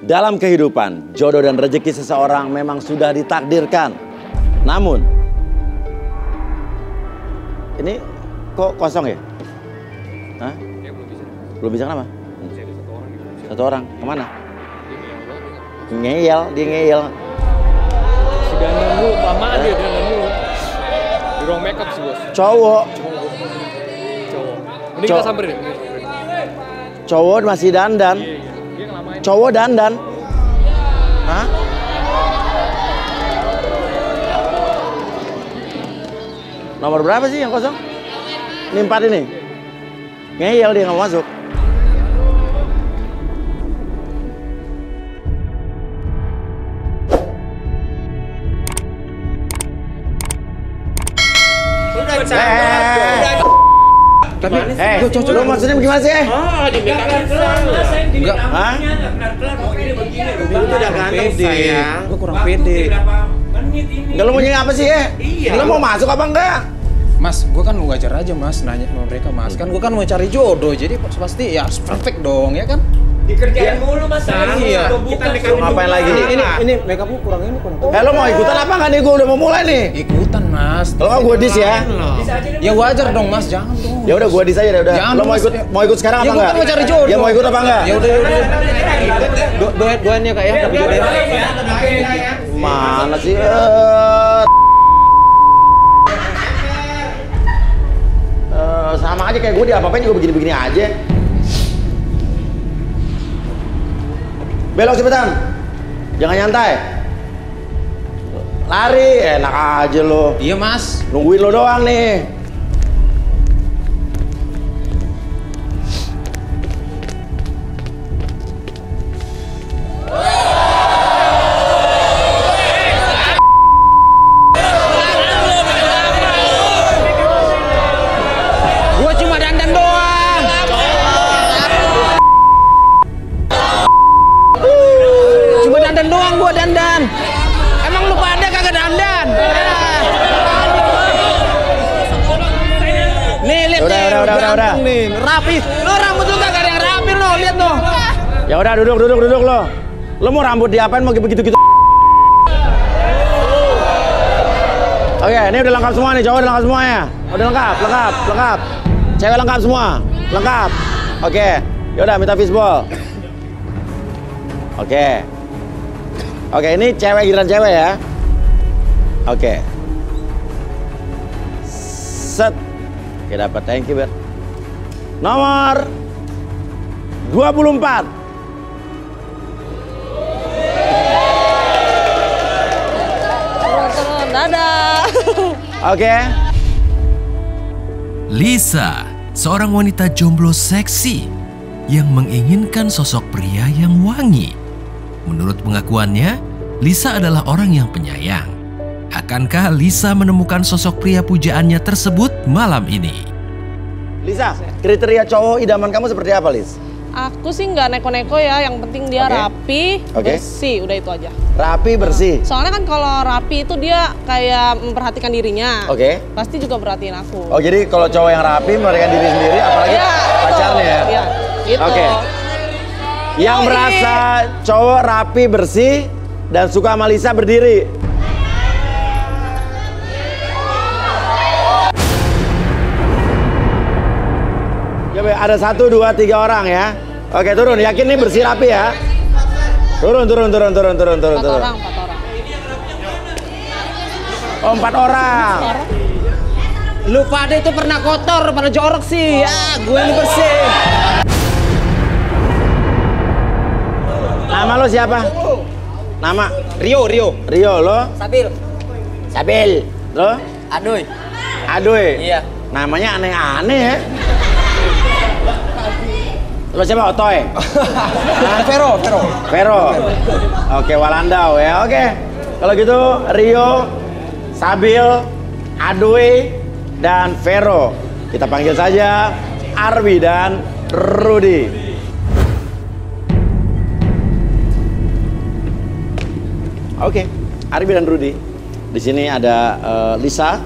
Dalam kehidupan, jodoh dan rezeki seseorang memang sudah ditakdirkan. Namun, ini kok kosong ya? Hah? Ya belum bisa. Belum bisa kenapa? Masih ada satu orang gitu. Satu orang, kemana? Dia Ngeyel, dia ngeyel. si dandan mulu, kelamaan dia dandan mulu. Di ruang makeup sih bos. Cowok. Cowok. Mending kita samperin deh. Cowok masih dandan. Iya. Dia ngelamain. Cowok dandan. Hah? Nomor berapa sih yang kosong? Ini 4 ini. Ngeyel dia nggak mau masuk. Tapi lu maksudnya gimana sih? enggak, Hah? lu tuh udah ganteng sayang. Gua kurang pede. Enggak, lu mau nyanyi apa sih Lu mau masuk apa enggak? Mas, gua kan wajar aja mas nanya sama mereka mas. Kan gua kan mau cari jodoh, jadi pasti ya harus perfect dong ya kan? Dikerjain mulu mas. Iya. Kita Ngapain lagi? Ini makeup gua kurang ini kurang. Lu mau ikutan apa enggak nih? Gua udah mau mulai nih. Ikutan mas. Kalau nggak gua dis ya. Ya wajar dong mas, jangan dong. Ya udah gua dis aja deh udah. Jangan, Lu mau ikut sekarang apa Ya gua enggak? kan mau cari jodoh. Ya mau ikut apa enggak? Ya udah. Doain ya kak ya, tapi jodoh. Mana sih? Sama aja kayak gue, diapa-apain juga begini-begini aja. Belok cepetan. Jangan nyantai. Lari, enak aja lo. Iya mas. Nungguin lo doang nih. Gua cuma dandan doang. Cuma dandan doang gua dandan. Emang lu pada kagak dandan? Nih lihat Udah. ganteng nih, rapi. Lo rambut lu kagak ada yang rapi lo, lihat lo. Ya udah duduk lo. Lo mau rambut diapain, mau begitu-gitu? Oke, ini udah lengkap semua nih, cowok udah lengkap semuanya. Udah lengkap. Cewek lengkap semua, lengkap. Oke, yaudah minta fishball. Oke, ini cewek giliran cewek ya. Oke. Set. Oke, dapat, thank you, Ber. Nomor 24. Turun, dadah. Oke. Lisa, seorang wanita jomblo seksi yang menginginkan sosok pria yang wangi. Menurut pengakuannya, Lisa adalah orang yang penyayang. Akankah Lisa menemukan sosok pria pujaannya tersebut malam ini? Lisa, kriteria cowok idaman kamu seperti apa, Lis? Aku sih nggak neko-neko ya, yang penting dia Oke. rapi, Oke. bersih, udah itu aja. Rapi, bersih. Soalnya kan kalau rapi itu dia kayak memperhatikan dirinya. Oke. Pasti juga perhatiin aku. Oh, jadi kalau cowok yang rapi mereka diri sendiri, apalagi Iya, pacarnya ya? Iya, gitu. Oke. Yang Oh, merasa cowok rapi, bersih, dan suka sama Lisa berdiri. Coba ada 1, 2, 3 orang ya. Oke, turun. Yakin nih bersih rapi ya? Turun. Empat orang. Oh, 4 orang. Lu pada itu pernah kotor, pada jorok sih. Ya, gue ini bersih. Nama lo siapa? Nama? Rio. Rio, lo? Sabil. Sabil. Lo? Aduy. Aduy. Iya. Namanya aneh-aneh ya. Lo siapa? Otoy? Vero. Oke, Walandau ya. Oke. Kalau gitu Rio, Sabil, Aduy, dan Vero. Kita panggil saja Arwi dan Rudy. Oke, Arwi dan Rudy. Di sini ada Lisa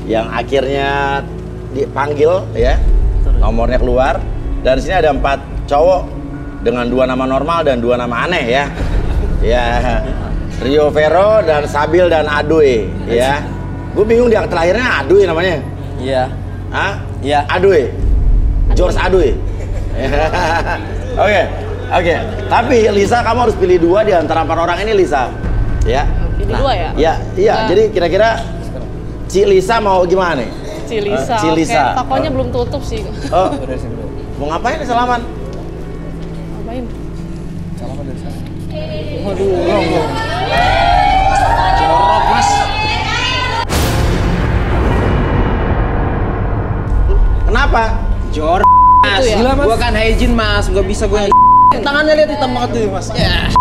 yang akhirnya dipanggil ya. Nomornya keluar. Dan di sini ada 4 cowok dengan 2 nama normal dan 2 nama aneh ya. Ya, Rio Vero dan Sabil dan Aduy ya. Gue bingung dia terakhirnya Aduy namanya. Iya. Hah? Iya. Aduy. George Aduy. Oke. Tapi Lisa, kamu harus pilih 2 di antara 4 orang ini, Lisa. Ya. Pilih 2 ya? Iya. Jadi kira-kira Ci Lisa mau gimana nih? Cilisa. Cilisa. Oke, tokonya belum tutup sih. Oh, mau ngapain nih salaman? Ngapain? Waduh, jorok mas. Kenapa? Jorok mas. Itu ya? Gila mas. Gua kan hygiene mas, gak bisa gue. Tangannya lihat hitam banget tuh mas. Ya.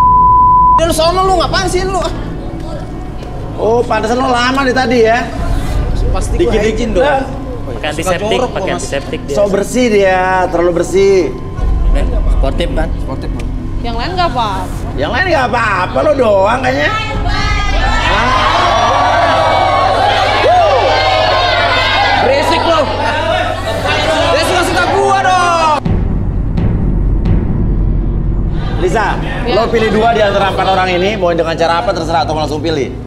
Dan sono lu ngapain sih lu? Oh, pantesan lo lama nih tadi ya. Pasti gue hygiene dong. Pakai antiseptik, pakai antiseptik dia. So bersih dia, terlalu bersih. Sportif kan? Sportif bang. Yang lain nggak apa? Yang lain nggak apa-apa, lo doang kayaknya. Berisik lo. Dia suka-suka gua dong. Lisa, Ya. lo pilih 2 di antara 4 orang ini, mau dengan cara apa terserah atau langsung pilih?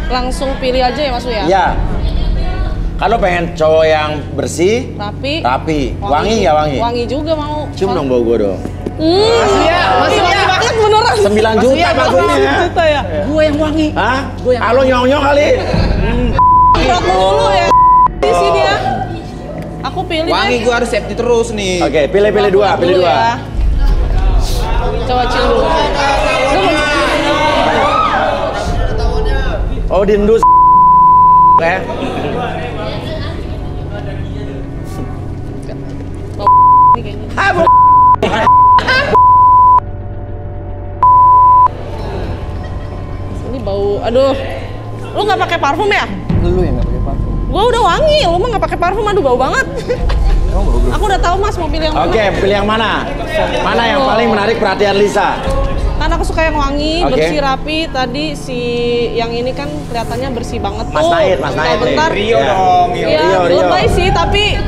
Langsung pilih aja ya Mas Uya? Ya. Kalau pengen cowok yang bersih, Rapi. wangi ya wangi. Wangi juga mau. Cium dong bau gue dong. Masih ya? Wangi banget beneran. 9 juta maksudnya. 9 juta ya? Gua yang wangi. Hah? Halo nyong-nyong kali. Rok dulu ya. Di sini ya. Aku pilih Wangi deh. gua harus safety terus nih. Oke, pilih 2, pilih 2. Dulu ya. Coba cium dulu. Oh, dindus. Oke. Ini kayaknya. Ini bau, aduh. Lu nggak pakai parfum ya? Lu yang nggak pakai parfum. Gua udah wangi, lu mah nggak pakai parfum, aduh bau banget. Aku udah tahu Mas mau pilih yang mana. Oke, pilih yang mana? Mana yang paling menarik perhatian Lisa? Kan aku suka yang wangi, Oke. bersih, rapi. Tadi si yang ini kan kelihatannya bersih banget tuh. Mas Naid nih. Bentar. Rio Ya. dong. Iya, lebay sih, tapi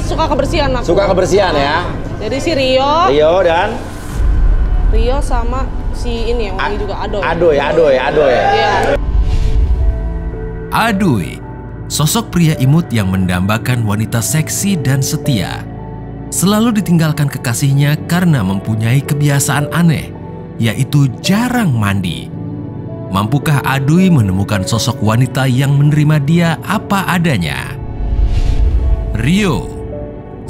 suka kebersihan aku. Suka kebersihan ya. Jadi si Rio sama si ini yang wangi juga Adoy. Adoy. Iya. Aduy, sosok pria imut yang mendambakan wanita seksi dan setia. Selalu ditinggalkan kekasihnya karena mempunyai kebiasaan aneh, yaitu jarang mandi. Mampukah Aduy menemukan sosok wanita yang menerima dia apa adanya? Rio,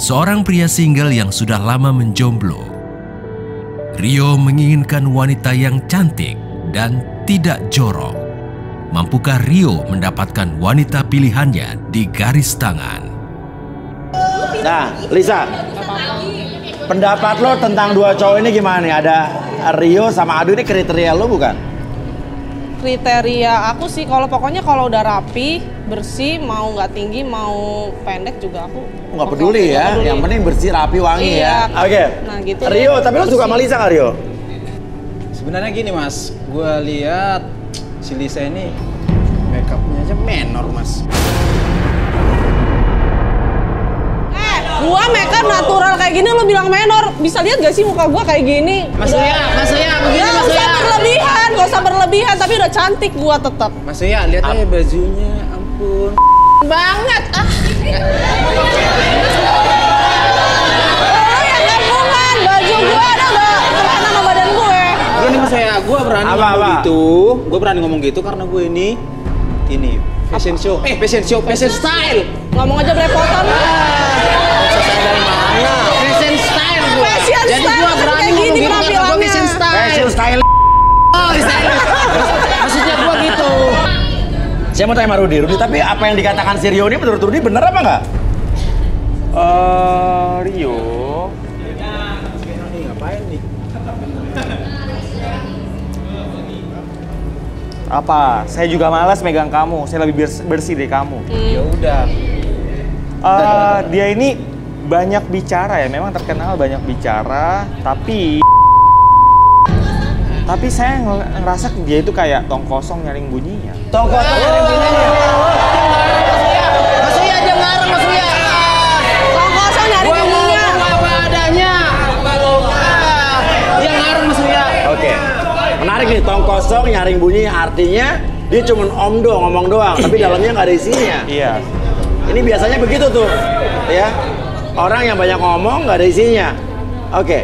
seorang pria single yang sudah lama menjomblo. Rio menginginkan wanita yang cantik dan tidak jorok. Mampukah Rio mendapatkan wanita pilihannya di garis tangan? Nah, Lisa, pendapat lo tentang 2 cowok ini gimana nih? Ada Rio sama Aduy, ini kriteria lo bukan? Kriteria aku sih kalau pokoknya kalau udah rapi, bersih, mau nggak tinggi, mau pendek juga aku Nggak peduli ya, yang penting bersih, rapi, wangi Iya. ya. Oke. Nah, gitu Rio, deh. tapi lo suka sama Lisa nggak Rio? Sebenarnya gini mas, gua lihat si Lisa ini makeupnya aja menor mas. Gua makeup natural kayak gini lo bilang menor. Bisa lihat gak sih muka gua kayak gini? Mas Uya begini Ya, Mas gak usah Uya. berlebihan, gak usah berlebihan, tapi udah cantik gua tetap. Mas Uya, lihat aja bajunya, ampun. Banget ah. Lo yang kampungan, baju gua ada udah kemana sama badan gue. Gini Mas Uya, gua berani Apa? ngomong gitu. Gua berani ngomong gitu karena gue ini fashion show, fashion style. Ngomong aja belepotan. Fashion style gua. Fashion Jadi style gua kan berani kayak ngomong gini gitu karena gua penampilannya. fashion style. Fashion style. Oh, style. Maksudnya gua gitu. Saya mau tanya sama Rudi, tapi apa yang dikatakan si Rio ini menurut Rudi bener apa nggak? Rio. Ini ngapain nih? Apa? Saya juga malas megang kamu. Saya lebih bersih dari kamu. Ya udah. Dia ini banyak bicara ya. Memang terkenal banyak bicara, tapi saya ngerasa dia itu kayak tong kosong nyaring bunyinya. Toko Mas Uya aja ngarang Mas Uya. Tong kosong nyari Gua bunyinya. ngomong apa adanya. nih, tong kosong nyaring bunyi artinya dia cuma ngomong doang, tapi dalamnya nggak ada isinya. Iya. Ini biasanya begitu tuh, ya. Orang yang banyak ngomong nggak ada isinya. Oke.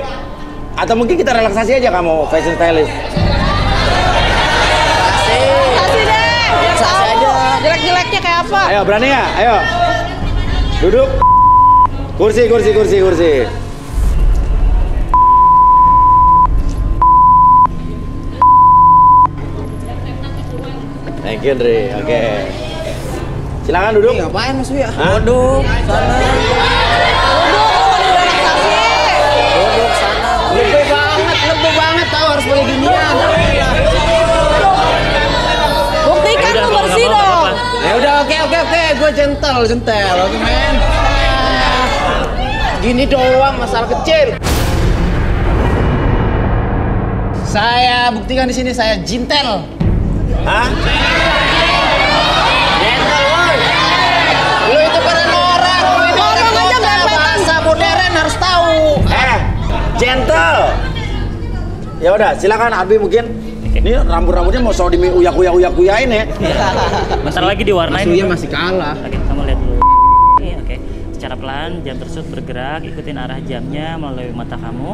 Atau mungkin kita relaksasi aja kamu fashion stylist. Kasih deh. Relaksasi aja. Jelek-jeleknya kayak apa? Ayo, berani ya? Ayo. Duduk. Kursi. Thank you, Andre. Oke. Silakan duduk. Ngapain Mas Uya? Hah? Duduk sana. Duduk sana. Lebih banget tahu harus pakai ginian. Buktikan lu bersih dong. Ya udah oke. Gue gentle. Oke men. Gini doang masalah kecil. Saya buktikan di sini saya jintel. Hah? Gentle woy. Lu itu keren orang. Lu itu orang Ngomong aja kota. berepetan. Bahasa modern harus tahu. Gentle. Ya udah, silakan Arbi mungkin. Ini rambutnya mau di uyak-uyain ya. Bentar lagi diwarnain. Mas Uya masih kalah. Oke, kamu lihat dulu. Oke. Secara pelan jam tersebut bergerak, ikutin arah jamnya melalui mata kamu.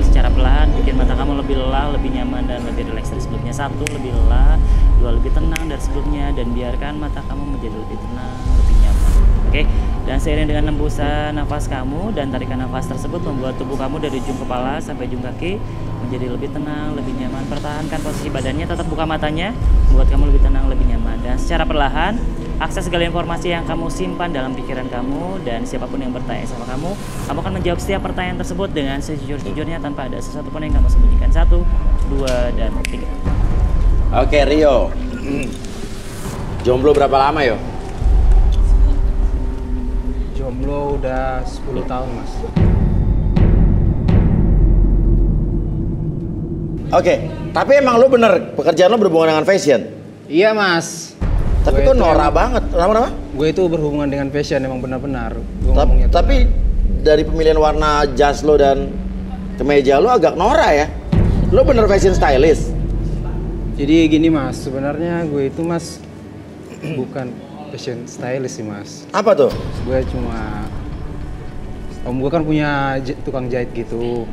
Secara pelan bikin mata kamu lebih lelah, lebih nyaman dan lebih rileks dari sebelumnya. 1, lebih lelah, 2, lebih tenang dari sebelumnya, dan biarkan mata kamu menjadi lebih tenang, lebih nyaman. Oke. Dan seiring dengan hembusan nafas kamu dan tarikan nafas tersebut membuat tubuh kamu dari ujung kepala sampai ujung kaki menjadi lebih tenang, lebih nyaman. Pertahankan posisi badannya, tetap buka matanya, membuat kamu lebih tenang, lebih nyaman. Dan secara perlahan, akses segala informasi yang kamu simpan dalam pikiran kamu, dan siapapun yang bertanya sama kamu akan menjawab setiap pertanyaan tersebut dengan sejujur-jujurnya tanpa ada sesuatu pun yang kamu sembunyikan. 1, 2, dan 3. Oke, Rio. Jomblo berapa lama, yo? Jomblo udah 10 tahun mas. Oke, tapi emang lu bener pekerjaan lu berhubungan dengan fashion? Iya mas. Tapi kok norak banget, kenapa? Gue itu berhubungan dengan fashion emang benar-benar. Gue ngomongnya tuh. Tapi dari pemilihan warna jas lo dan kemeja lo agak norak ya? Lo bener fashion stylist? Jadi gini mas, sebenarnya gue itu mas bukan fashion stylist sih mas. Apa tuh? Gue cuma, om gue kan punya tukang jahit gitu.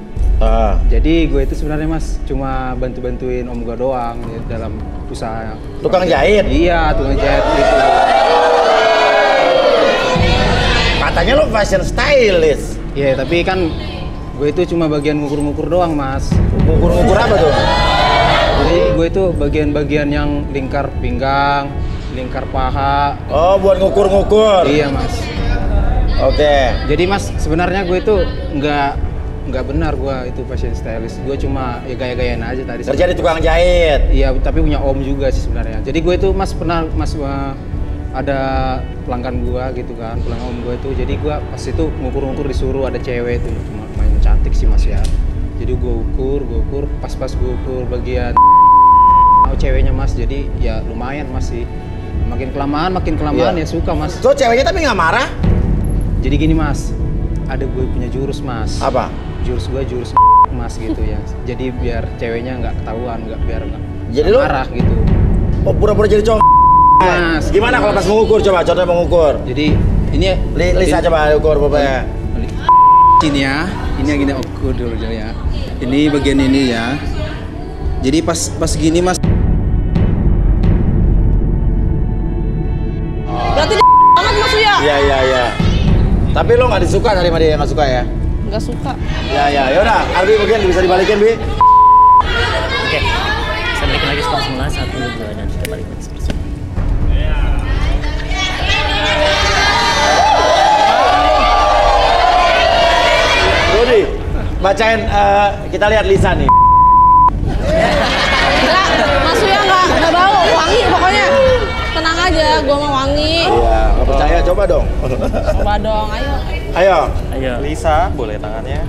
Jadi gue itu sebenarnya mas cuma bantu-bantuin om gue doang dalam usaha. Tukang jahit? Iya, tukang jahit gitu. Katanya lo fashion stylist? Iya, tapi kan gue itu cuma bagian ngukur-ngukur doang mas. Ngukur-ngukur apa tuh? Jadi gue itu bagian-bagian yang lingkar pinggang, lingkar paha. Oh, buat ngukur-ngukur? Iya mas. Oke. Jadi mas sebenarnya gue itu nggak benar gue itu fashion stylist. Gue cuma ya gaya-gayaan aja tadi. Kerja di tukang jahit? Iya, tapi punya om juga sih sebenarnya. Jadi gue itu mas pernah ada pelanggan gue gitu kan, pelanggan om gue itu. Jadi gue pas itu ngukur-ngukur disuruh ada cewek itu cuma main cantik sih mas ya. Jadi gue ukur, pas gue ukur bagian ceweknya mas. Jadi ya lumayan mas sih. Makin kelamaan ya suka mas. So ceweknya tapi nggak marah? Jadi gini mas, ada gue punya jurus mas. Apa? Jurus gue jurus mas gitu ya. Jadi biar ceweknya nggak ketahuan, biar jadi nggak marah gitu. Oh, pura-pura jadi cowok. Mas, gimana kalau pas mengukur? Coba contohnya mengukur. Jadi ini Lisa coba ukur bapaknya. Ini ya, ini yang gini ukur dulu ya. Ini bagian ini ya. Jadi pas gini mas. Berarti banget Mas Uya. Iya. Tapi lo nggak disuka dari dia nggak suka ya? Nggak suka. Ya, yaudah. Arbi mungkin bisa dibalikin, Bi. Oke. Saya balikin lagi skor semula. 1, 2, dan 3 balik lagi seperti ini. Rudi, bacain. Kita lihat Lisa nih. Enggak, Mas Uya nggak bau, wangi pokoknya. Tenang aja, gua mau wangi. Iya, nggak percaya coba dong. Coba dong, ayo. Ayo. Lisa, boleh tangannya.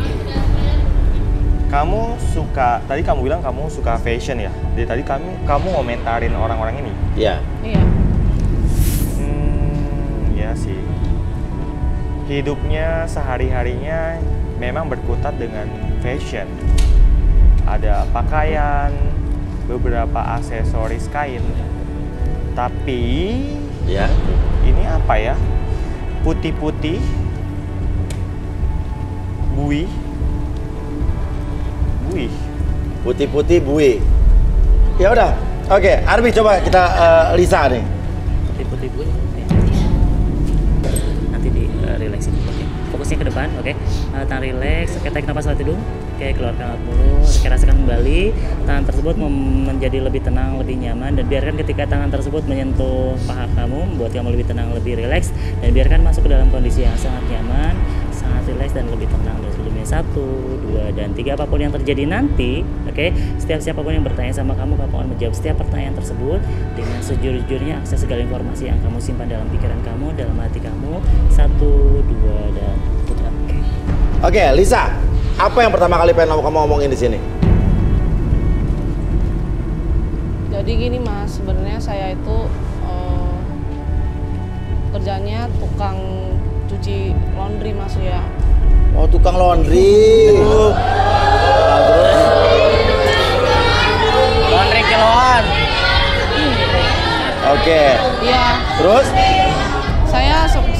Kamu suka, tadi kamu bilang kamu suka fashion ya? Jadi tadi kamu ngomentarin orang-orang ini? Iya. Iya. Iya sih. Hidupnya sehari-harinya memang berkutat dengan fashion. Ada pakaian, beberapa aksesoris kain. Tapi Ya. ini apa ya? Putih-putih, buih. Putih-putih bui. Ya udah. Oke, Arbi coba kita Lisa nih. Putih-putih gue. Nanti di relaxin. Oke. Fokusnya ke depan, oke. Tahan relax, oke, tarik nafas lewat hidung. Oke, keluarkan lewat mulut. Oke, rasakan kembali. Tangan tersebut menjadi lebih tenang, lebih nyaman, dan biarkan ketika tangan tersebut menyentuh paha kamu, membuat kamu lebih tenang, lebih rileks, dan biarkan masuk ke dalam kondisi yang sangat nyaman, sangat rileks dan lebih tenang dari sebelumnya. 1, 2, dan 3. Apapun yang terjadi nanti, oke, siapapun yang bertanya sama kamu akan menjawab setiap pertanyaan tersebut dengan sejujur-jujurnya, akses segala informasi yang kamu simpan dalam pikiran kamu, dalam hati kamu. 1, 2, dan 3. Oke, Lisa. Apa yang pertama kali pengen kamu ngomongin di sini? Jadi gini Mas, sebenarnya saya itu kerjanya tukang cuci laundry Mas ya. Oh, tukang laundry. Laundry kiloan. Oke. Iya. Terus?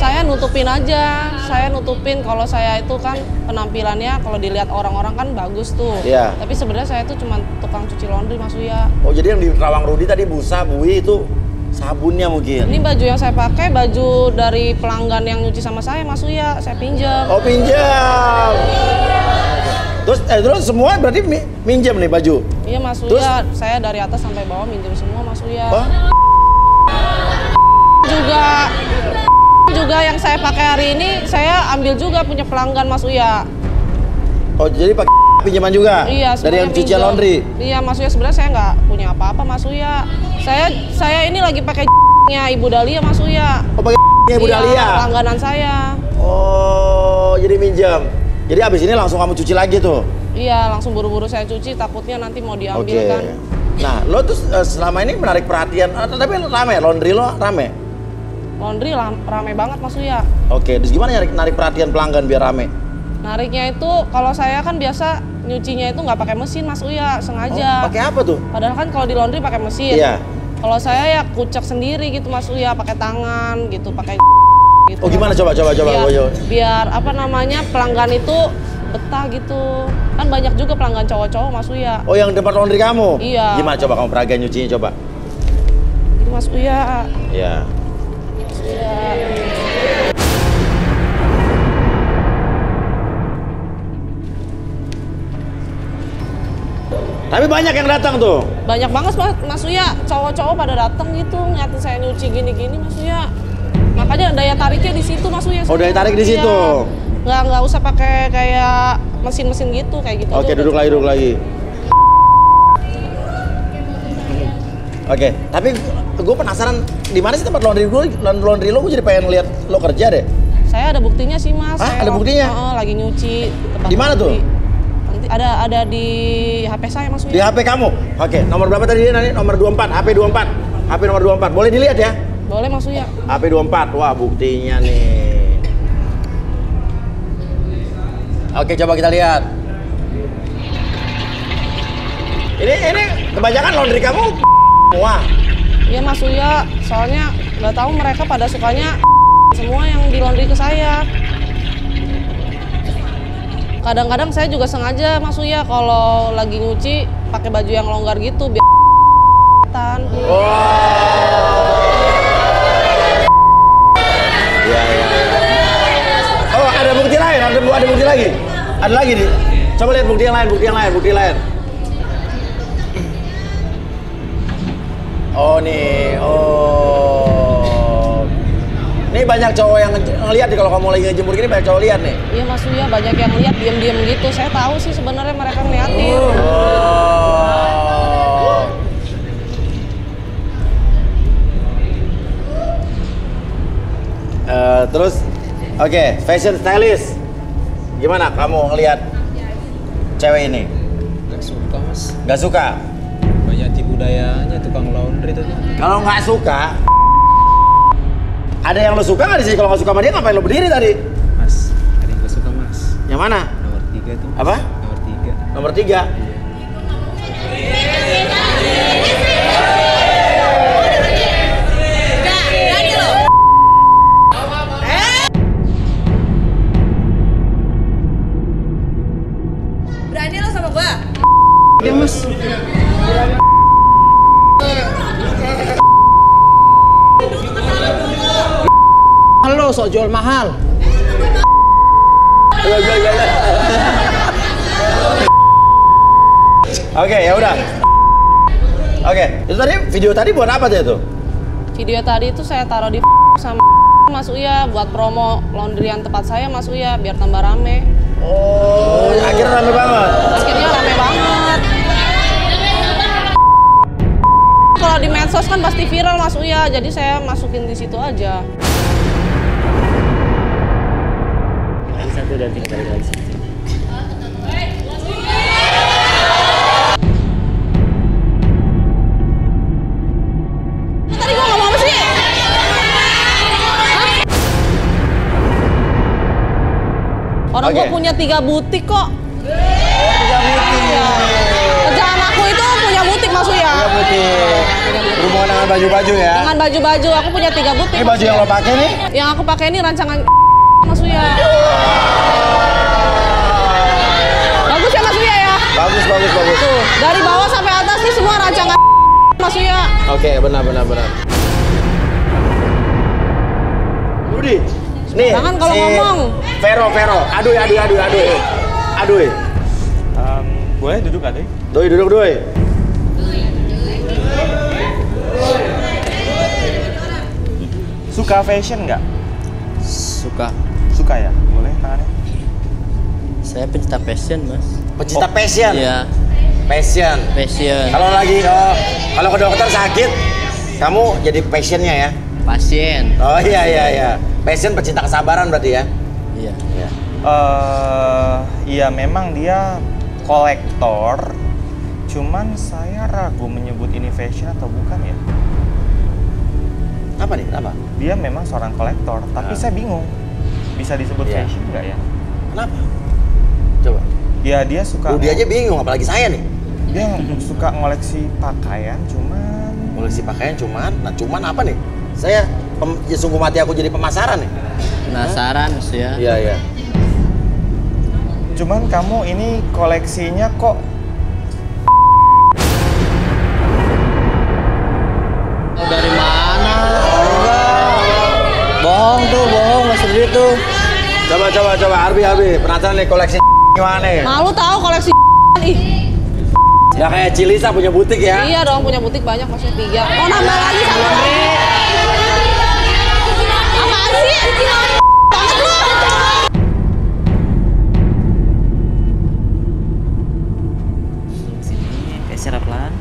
Saya nutupin aja. Saya nutupin kalau saya itu kan penampilannya kalau dilihat orang-orang kan bagus tuh. Iya. Tapi sebenarnya saya itu cuma tukang cuci laundry Mas Uya. Oh, jadi yang di Rawang Rudi tadi busa, bui itu sabunnya mungkin. Ini baju yang saya pakai baju dari pelanggan yang nyuci sama saya Mas Uya. Saya pinjam. Oh, pinjam. Terus semua berarti minjem nih baju? Iya Mas Terus? Uya, saya dari atas sampai bawah minjem semua Mas Uya. Oh? Juga yang saya pakai hari ini saya ambil juga punya pelanggan Mas Uya. Oh, jadi pakai pinjaman juga? Iya, dari yang semuanya cucian pinjam. laundry? Iya Mas Uya, sebenarnya saya nggak punya apa-apa Mas Uya. Saya ini lagi pakai nya Ibu Dahlia Mas Uya. Oh, pakai Ibu Iya, Dahlia? langganan saya. Oh, jadi minjam. Jadi abis ini langsung kamu cuci lagi tuh? Iya, langsung buru-buru saya cuci, takutnya nanti mau diambil Oke. kan. Nah, lo tuh selama ini menarik perhatian, tapi rame, laundry lo rame? Laundry rame banget Mas Uya. Oke, terus gimana narik perhatian pelanggan biar rame? Nariknya itu kalau saya kan biasa nyucinya itu nggak pakai mesin Mas Uya, sengaja. Oh, pakai apa tuh? Padahal kan kalau di laundry pakai mesin. Iya. Kalau saya ya kucek sendiri gitu Mas Uya, pakai tangan gitu, pakai gitu. Oh, gimana coba. Biar apa namanya pelanggan itu betah gitu. Kan banyak juga pelanggan cowok-cowok Mas Uya. Oh, yang tempat laundry kamu? Iya. Gimana coba kamu peragaan nyucinya coba? Gitu Mas Uya. Iya. Tapi banyak yang datang tuh. Banyak banget Mas Uya, cowok-cowok pada datang gitu ngeliatin saya nyuci gini-gini Mas Uya. Makanya daya tariknya di situ Mas Uya. Oh, daya tarik di situ. Nggak usah pakai kayak mesin-mesin gitu kayak gitu. Oke, aja duduk lagi. Oke, tapi gue penasaran di mana sih tempat laundry lo? Gue jadi pengen lihat lo kerja deh. Saya ada buktinya sih Mas. Hah, Saya ada buktinya? lagi nyuci. Di mana tuh? Nanti ada di HP saya Mas Uya. Di HP kamu? Oke, nomor berapa tadi dia nanti? Nomor 24, HP 24. HP nomor 24. Boleh dilihat ya? Boleh Mas Uya. HP 24. Wah, buktinya nih. Oke, coba kita lihat. Ini kebanyakan laundry kamu semua. Iya Mas Uya, soalnya nggak tahu mereka pada sukanya semua yang di laundry ke saya. Kadang-kadang saya juga sengaja Mas Uya kalau lagi nyuci pakai baju yang longgar gitu biar tan. Iya. Oh, ada bukti lain, ada bukti lagi. Ada lagi nih. Coba lihat bukti yang lain. Oh nih, Ini banyak cowok yang ngeliat nih kalau kamu lagi ngejemur gini, banyak cowok lihat nih. Iya Mas Uya, banyak yang lihat diam-diam gitu. Saya tahu sih sebenarnya mereka ngeliatin. Terus, oke, fashion stylist. Gimana kamu ngelihat cewek ini? Gak suka Mas. Gak suka? Banyak tipu dayanya tukang laundry tadi. Kalau nggak suka, ada yang lo suka nggak di sini? Kalau nggak suka sama dia, ngapain lo berdiri tadi? Mas, ada yang gak suka Mas. Yang mana? Nomor 3 tuh. Apa? Nomor 3. Nomor 3. Berani lo sama gua? Dia mas. Halo, sok jual mahal. Oke, ya udah. Oke, itu tadi video tadi buat apa tuh itu? Video tadi itu saya taruh di sama Mas Uya buat promo laundryan tempat saya Mas Uya biar tambah rame. Oh, akhirnya rame banget. Akhirnya rame banget. Kalau di medsos kan pasti viral Mas Uya, jadi saya masukin di situ aja. Lagi 1 dan 3 kali lagi 1. Tadi gua ngomong apa sih? Orang Oke. gua punya 3 butik kok. 3 butik. Iya. Kerjaan aku itu punya butik Mas Uya. 3 butik. Berhubungan dengan baju-baju ya. Dengan baju-baju, aku punya 3 butik. Ini baju yang lo pakai nih? Yang aku pakai ini rancangan Mas Uya. Bagus ya Mas Uya ya? Bagus, bagus, bagus. Tuh, dari bawah sampai atas nih semua rancangan Mas Uya. Oke, benar. Rudi, nih. Jangan kalau ngomong. Vero. Aduh. Boleh duduk nggak, Doi? Doi, duduk, Doi. Suka fashion nggak? Suka. Suka ya? Boleh tangannya? Saya pencinta fashion, Mas. Pecinta passion. Iya, Passion. fashion. Kalau lagi, kalau ke dokter sakit, kamu jadi passionnya ya? Pasien. Oh iya. Passion pecinta kesabaran berarti ya? Iya. Iya memang dia kolektor. Cuman saya ragu menyebut ini fashion atau bukan ya. Apa nih? Kenapa? Dia memang seorang kolektor, tapi saya bingung. Bisa disebut Iya. fashion nggak ya? Kenapa? Coba. Ya dia suka. Rudi aja bingung, apalagi saya nih. Dia suka ngoleksi pakaian, cuman. Koleksi pakaian cuman apa nih? Saya ya sungguh mati aku jadi pemasaran nih. Penasaran, Mas ya. Iya. Cuman kamu ini koleksinya kok Dari mana? Bohong Mas Rudi tuh. Coba Arbi, penasaran nih koleksi gimana nih? Malu tahu koleksi ih. Ya kayak Cilisa punya butik ya? Iya dong, punya butik banyak maksudnya 3. Oh, nambah lagi sama apaan sih? Banget lu. Sini, oke, secara pelan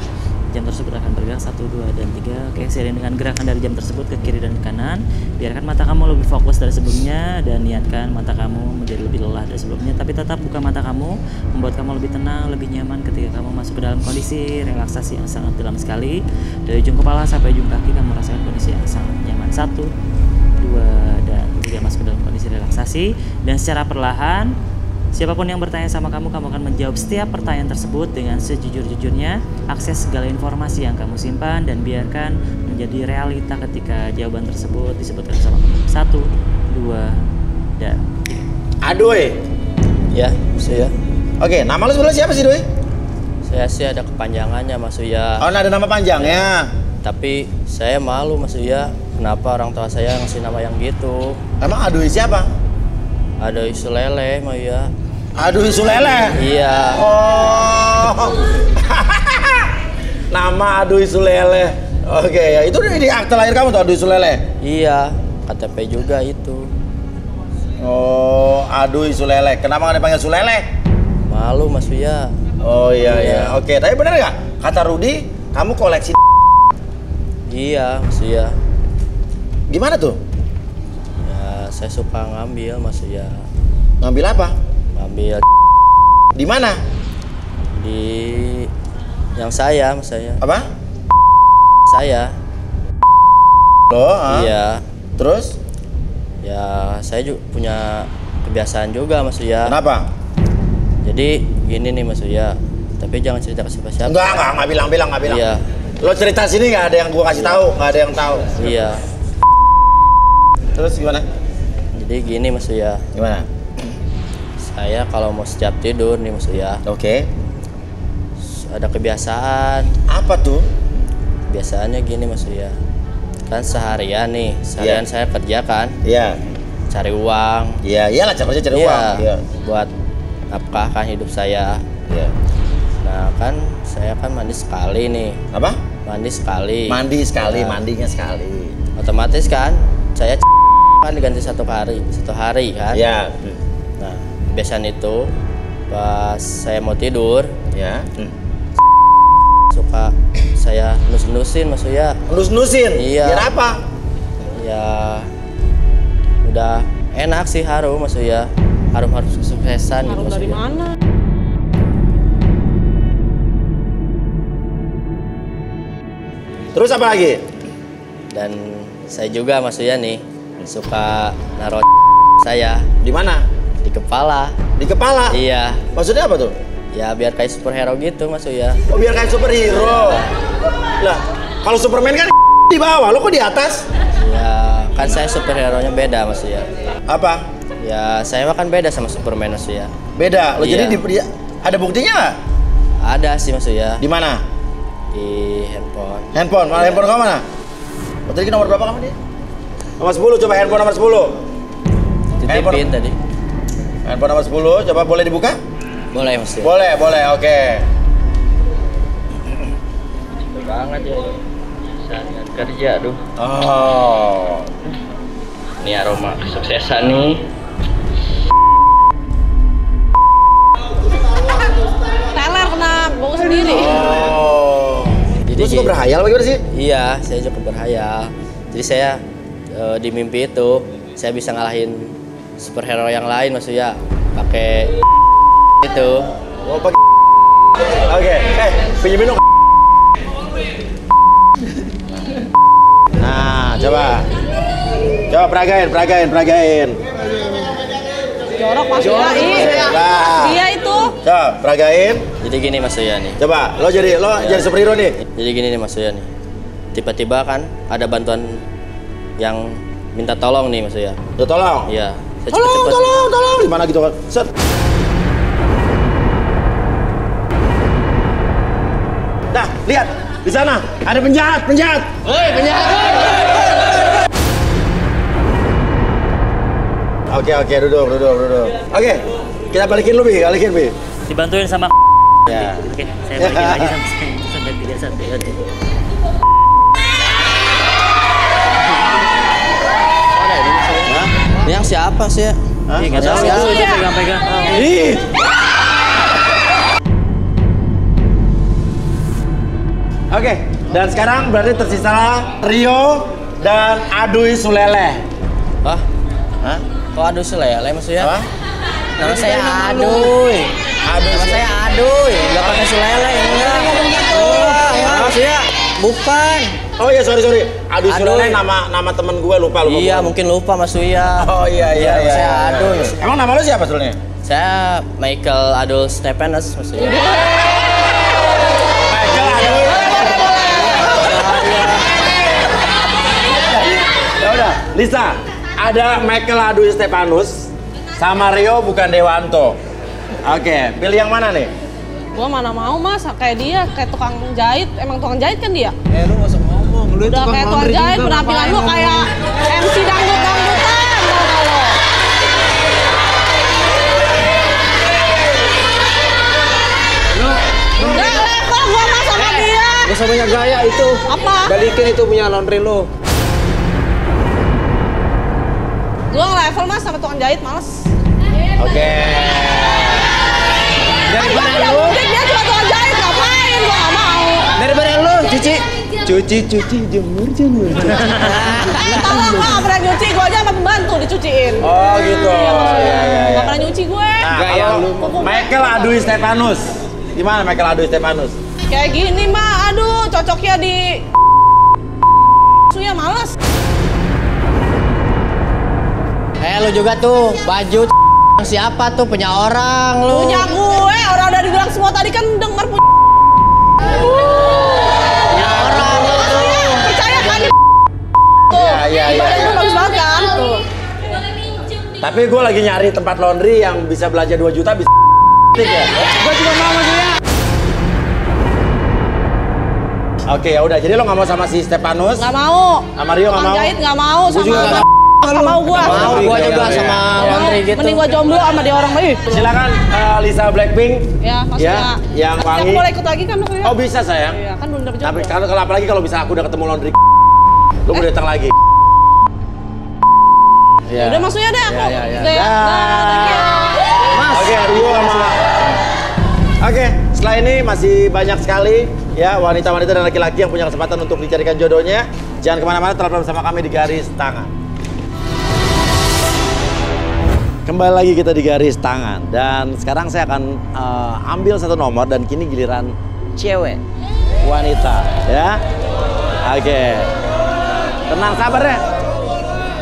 jam tersebut akan bergerak 1, 2, dan 3. Oke, seiring dengan gerakan dari jam tersebut ke kiri dan ke kanan, biarkan mata kamu lebih fokus dari sebelumnya dan niatkan mata kamu menjadi lebih lelah dari sebelumnya, tapi tetap buka mata kamu, membuat kamu lebih tenang, lebih nyaman ketika kamu masuk ke dalam kondisi relaksasi yang sangat dalam sekali. Dari ujung kepala sampai ujung kaki kamu rasakan kondisi yang sangat nyaman. 1, 2, dan 3 masuk ke dalam kondisi relaksasi, dan secara perlahan siapapun yang bertanya sama kamu akan menjawab setiap pertanyaan tersebut dengan sejujur-jujurnya. Akses segala informasi yang kamu simpan dan biarkan menjadi realita ketika jawaban tersebut disebutkan sama kamu. 1, 2, dan 3. Aduh. Ya, Mas ya. Oke, nama lu sebenarnya siapa sih, Doi? Saya sih ada kepanjangannya, Mas Uya. Oh, ada nama panjangnya. Tapi saya malu, Mas Uya. Kenapa orang tua saya ngasih nama yang gitu? Emang Aduh siapa? Ada isu lele, Mas Uya. Aduh Sulele. Iya. Oh. Nama Aduh Sulele. Oke, ya itu di akte lahir kamu tuh Aduh Sulele. Iya, KTP juga itu. Oh, Aduh Sulele. Kenapa nggak dipanggil Sulele? Malu, Mas Uya. Oh iya. Iya. Oke, tapi bener nggak? Kata Rudi, kamu koleksi. Iya, Mas Uya. Gimana tuh? Ya, saya suka ngambil, Mas Uya. Ngambil apa? Ngambil Di mana? di yang saya, Mas saya. Apa? Saya. Loh, Iya. Terus? Ya, saya juga punya kebiasaan juga, Mas Uya. Kenapa? Jadi gini nih, Mas Uya. Tapi jangan cerita ke siapa-siapa. Enggak bilang. Iya. Lo cerita sini nggak ada yang gua kasih tahu, nggak ada yang tahu. Iya. Terus gimana? Jadi gini Mas Uya. Gimana? Saya kalau mau setiap tidur nih Mas Uya, Oke. ada kebiasaan. Apa tuh? Biasanya gini Mas Uya. Kan seharian Iya. saya kerja kan, Iya. cari uang. Iya, iyalah cari Iya. uang. Iya. Buat nafkahkan hidup saya. Iya. Nah kan saya kan mandi sekali nih. Apa? Mandi sekali. Mandi sekali, Nah, mandinya sekali. otomatis kan saya kan diganti satu hari kan. Iya. Nah kebiasaan itu pas saya mau tidur Ya. suka saya nus-nusin Mas Uya. Nus-nusin. Iya. Biar apa? Ya udah enak sih harum Mas Uya. Harum kesuksesan gitu Harum Mas dari Uya. mana? Terus apa lagi? Dan saya juga Mas Uya nih suka naruh saya Di mana? di kepala. Di kepala. Iya. Maksudnya apa tuh? Ya biar kayak superhero gitu Mas Uya. Oh, biar kayak superhero. Lah, kalau Superman kan di bawah, lo kok di atas? Ya kan saya superhero-nya beda Mas Uya. Apa? Ya saya mah kan beda sama Superman Mas Uya. Beda. Lo Iya. jadi ada buktinya nggak? Ada sih Mas Uya Di mana? di handphone. Handphone. Malah handphone kamu mana? Oh, tadi nomor berapa kamu dia? Nomor 10, coba handphone nomor 10. Titipin tadi. Handphone nomor 10, coba boleh dibuka? Boleh Mas Uya. Boleh, oke. Betul banget ya. Saat kerja aduh. Oh. Ini aroma kesuksesan nih. Teler kena bau sendiri. Oh. Jadi Lo suka berhayal bagaimana sih? Iya, saya cukup berhayal. Jadi saya di mimpi itu saya bisa ngalahin superhero yang lain Mas Uya pakai itu. Oh, pakai. Oke. Pinjemin dong. Nah, coba. Coba peragain. Jorok Mas Uya. Nah. Dia itu. Coba peragain. Jadi gini Mas Uya nih. Coba lo jadi superhero nih. Jadi gini nih Mas Uya nih. Tiba-tiba kan ada bantuan yang minta tolong nih Mas Uya. Tuh tolong. Iya. Saya Tolong. cepet-cepet. Gimana gitu kan? Set. Nah, lihat di sana ada penjahat. Hei, penjahat. Oke, duduk. Oke, kita balikin lu, Bi. Dibantuin sama Ya. Oke, saya balikin lagi sampai 31. Oke. Ini yang siapa sih ya? Hah? Ih, nggak tahu itu pegang-pegang. Ih. Oke, dan sekarang berarti tersisalah Rio dan Adui Sulele. Hah? Hah? Kok aduh selele Mas Uya? Apa? Nama saya Aduy. Nama saya Aduy. Enggak pakai sulele enggak. Enggak, Mas Uya. Bukan. Oh iya, sorry. Adui Sulele Aduy. nama temen gue lupa. Iya, mungkin lupa Mas Uya. Oh iya. Nama saya Aduy. Mas. Emang nama lu siapa sebetulnya? Saya Michael Adul Stepanus Mas Uya. Michael Adui. Ya udah, Lisa. Ada Michael Adui Stepanus sama Rio bukan Dewanto. Oke, pilih yang mana nih? Gua mana mau Mas, kayak dia, kayak tukang jahit. Emang tukang jahit kan dia? Lu nggak usah ngomong, lu Udah kayak tukang jahit, penampilan lu kayak MC dangdut-dangdutan. Udah level gua Mas sama dia. Gak usah banyak gaya itu. Apa? Balikin itu punya laundry lu. Gua level Mas sama tukang jahit, males. Oke. Daripada Dia lu, mungkin dia cuma tukang jahit, ngapain? Gua nggak mau. daripada lu cuci, jemur. Tolong gua nggak pernah nyuci, gua aja sama pembantu dicuciin. Oh gitu. Nggak pernah nyuci gue. Nah, Gaya lu. kalau Michael Adui Stepanus, gimana Michael Adui Stepanus? Kayak gini mah, aduh cocoknya di Suya males. Lu juga tuh baju siapa tuh punya orang lu? Punya gue, orang udah dibilang semua tadi kan denger percaya kan Iya. Badan gue bagus banget kan tuh. Tapi gue lagi nyari tempat laundry yang bisa belanja 2 juta bisa ya. Gue juga mau sama dia. Oke, ya udah. Jadi lo nggak mau sama si Stepanus? Nggak mau. Sama Rio nggak mau? Jahit nggak mau. Gue juga nggak mau gua. Mau gua juga sama laundry gitu. Mending gua jomblo sama dia orang baik. Silakan Lisa Blackpink. Ya, maksudnya. Ya, yang wangi. Aku boleh ikut lagi kan lo ya? Oh bisa sayang. Iya, kan belum dapet Tapi jomblo. kalau apalagi kalau bisa aku udah ketemu laundry. Lo boleh datang lagi. Ya. Udah maksudnya deh aku. Ya. Deh, thank you. Oke, Rio sama. Oke, setelah ini masih banyak sekali ya wanita-wanita dan laki-laki yang punya kesempatan untuk dicarikan jodohnya. Jangan kemana-mana, tetap bersama kami di Garis Tangan. Kembali lagi kita di Garis Tangan dan sekarang saya akan ambil satu nomor dan kini giliran cewek, wanita, ya. Oke, tenang, sabar ya.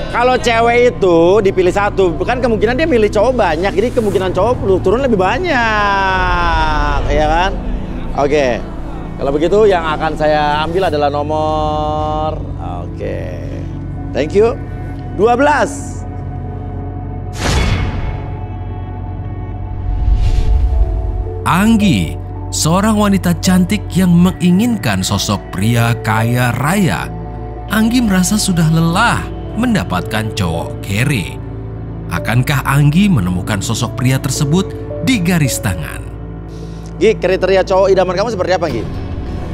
Kalau cewek itu dipilih satu, kan kemungkinan dia milih cowok banyak, jadi kemungkinan cowok turun lebih banyak, ya kan? Oke, kalau begitu yang akan saya ambil adalah nomor, oke, thank you, 12. Anggi, seorang wanita cantik yang menginginkan sosok pria kaya raya. Anggi merasa sudah lelah mendapatkan cowok kere. Akankah Anggi menemukan sosok pria tersebut di Garis Tangan? Gi, kriteria cowok idaman kamu seperti apa, Gi?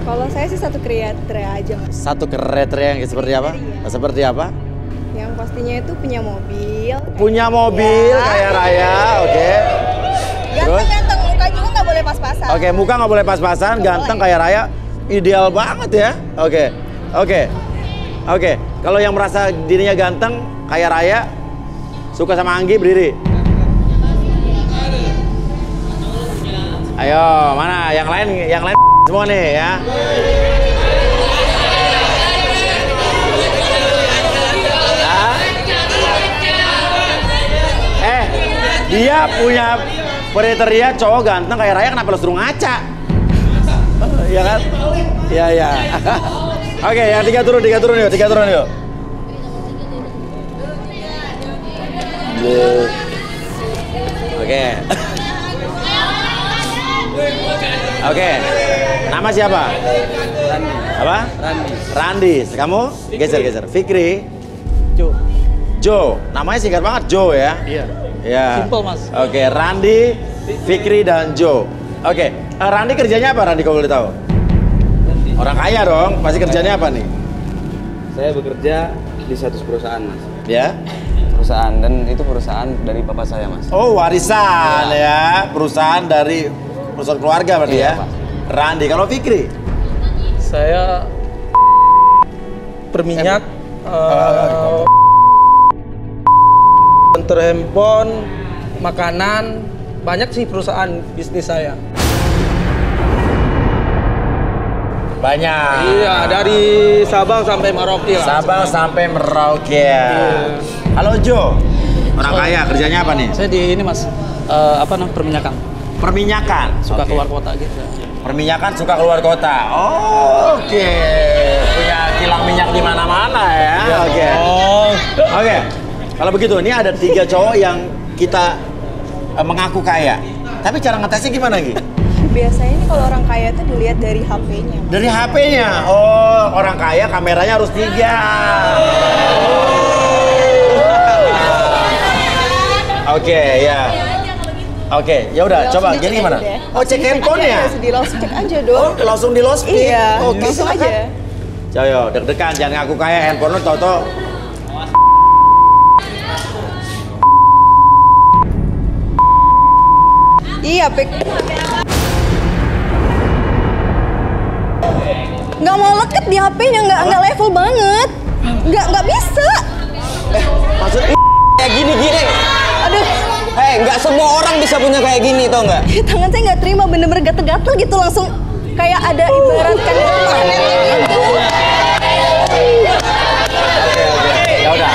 Kalau saya sih satu kriteria aja mas. Satu kriteria yang seperti apa? Seperti apa? Yang pastinya itu punya mobil. Punya mobil, Ya. kaya raya, oke. Terus? Ganteng-ganteng, muka juga nggak boleh pas-pasan. Oke, muka nggak boleh pas-pasan, ganteng, kaya raya, ideal banget ya. Oke. Kalau yang merasa dirinya ganteng, kaya raya, suka sama Anggi, berdiri. Ayo, mana? Yang lain semua nih ya. Dia punya kriteria cowok ganteng kaya raya, kenapa lo suruh ngaca? Iya kan? Iya. Oke, yang tiga turun yuk. Oke. Nama siapa? Randi. Apa? Randi. Kamu? Geser. Fikri. Jo. Namanya singkat banget, Jo ya? Iya. Ya. Simple, Mas. Oke, Randi, Fikri dan Jo. Oke, Randi kerjanya apa Randi kalau boleh tahu? Orang kaya dong, pasti kerjanya apa nih? Saya bekerja di satu perusahaan, Mas. Ya? Perusahaan, dan itu perusahaan dari bapak saya, Mas. Oh, warisan ya. Perusahaan dari perusahaan keluarga berarti Iya, ya? Pak. Randi, kalau Fikri? Saya berminyak, handphone, makanan, banyak sih perusahaan bisnis saya. Banyak. Iya, dari Sabang sampai Merauke lah. Sabang sampai Merauke. Halo Jo, orang kaya kerjanya apa nih? Saya di ini Mas, perminyakan. Perminyakan. Suka Oke. keluar kota gitu. Perminyakan suka keluar kota. Oh, oke. Punya kilang minyak di mana-mana ya. Oke. Oke. Kalau begitu, ini ada 3 cowok yang kita mengaku kaya. Tapi cara ngetesnya gimana, Gi? Biasanya ini kalau orang kaya tuh dilihat dari HP-nya. Dari HP-nya. Oh, orang kaya kameranya harus 3. Oke, ya. Oke, ya udah, coba. Jadi gimana? Oh, cek handphonenya. Langsung cek aja dong. Oh, langsung di lost speed. Iya, Oke, langsung silakan. aja. Coyo, deg-degan, jangan ngaku kaya, handphone lu tau-tau. Iya, Pik. Nggak mau leket di HP-nya, nggak level banget. Nggak bisa. Maksudnya Kayak gini-gini. Aduh, Nggak semua orang bisa punya kayak gini, tau nggak? tangan saya nggak terima, bener-bener gatel-gatel gitu langsung. Kayak ada ibaratkan magnet gitu. ya udah.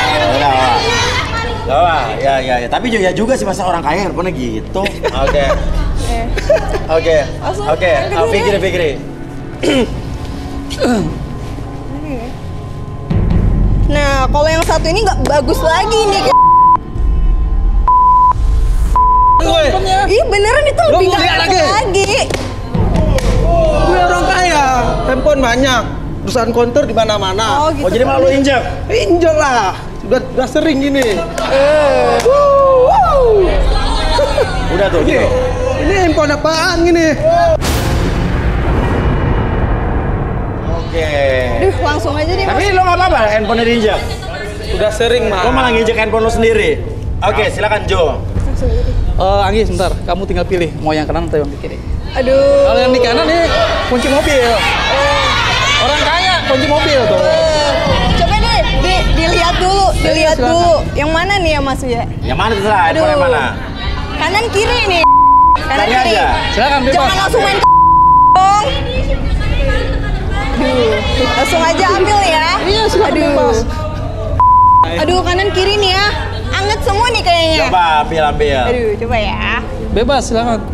Ya. Tapi juga sih masa orang kaya handphonenya gitu. Oke. Oke. Langsung Oke, yang kedua deh. Fikri. Nah, kalau yang satu ini nggak bagus lagi nih. Ih, beneran itu lebih nggak enak lagi. Gue orang kaya, handphone banyak, perusahaan konter di mana-mana. Oh, gitu. Oh, jadi malu injak? Injek lah, sudah sering gini. Udah tuh, gitu. Ini handphone apaan gini? Oke. Aduh, langsung aja deh, Mas. Tapi lo nggak apa-apa handphone diinjak? Udah sering mah. Lo malah nginjek handphone lo sendiri? Oke, silakan Jo. Anggi, sebentar. Kamu tinggal pilih mau yang kanan atau yang di kiri. Aduh. Kalau yang di kanan nih kunci mobil. Orang kaya kunci mobil tuh. Coba deh, dilihat dulu, dilihat silakan. dulu. Yang mana nih ya, Mas ya? Yang mana terserah, handphone yang mana? Kanan kiri nih. Kanan Cari kiri. aja. Silakan bebas. Jangan langsung main dong. Aduh, langsung aja ambil ya. Iya, silakan Aduh. bebas. Aduh, kanan kiri nih ya. Anget semua nih kayaknya. Coba ambil. Aduh, coba ya. Bebas, silakan.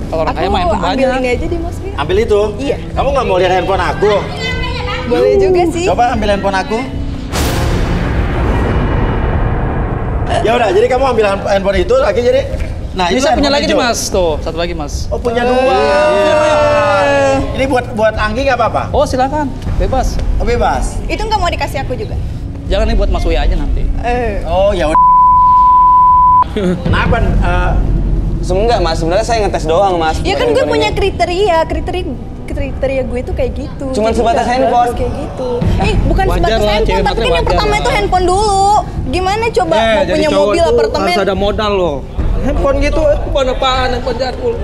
Kalau orang kaya main Aku pun ambil banyak. ini aja deh, Mas. Ambil itu? Iya. Kamu nggak mau lihat handphone aku? Boleh juga sih. Coba ambil handphone aku. Ya udah, jadi kamu ambil handphone itu, lagi jadi. Nah, Ini itu saya punya handphone lagi nih, Jo. Mas. Tuh, satu lagi, Mas. Oh, punya dua. Ini buat Anggi nggak apa-apa? Oh, silakan. Bebas. Oh, bebas. Itu nggak mau dikasih aku juga. Jangan nih buat Mas Uya aja nanti. Oh, ya udah. Kenapa? Enggak mas, sebenarnya saya ngetes doang mas. Ya kan gue punya kriteria gue tuh kayak gitu. Cuman Jadi sebatas nggak handphone. bagus kayak gitu. Bukan Wajar sebatas lah, handphone, cewek tapi kan matre yang wajar pertama lah. itu handphone dulu. Gimana coba mau jadi punya cowok mobil itu apartemen? harus ada modal loh. Handphone gitu, handphone apaan? Handphone jadul.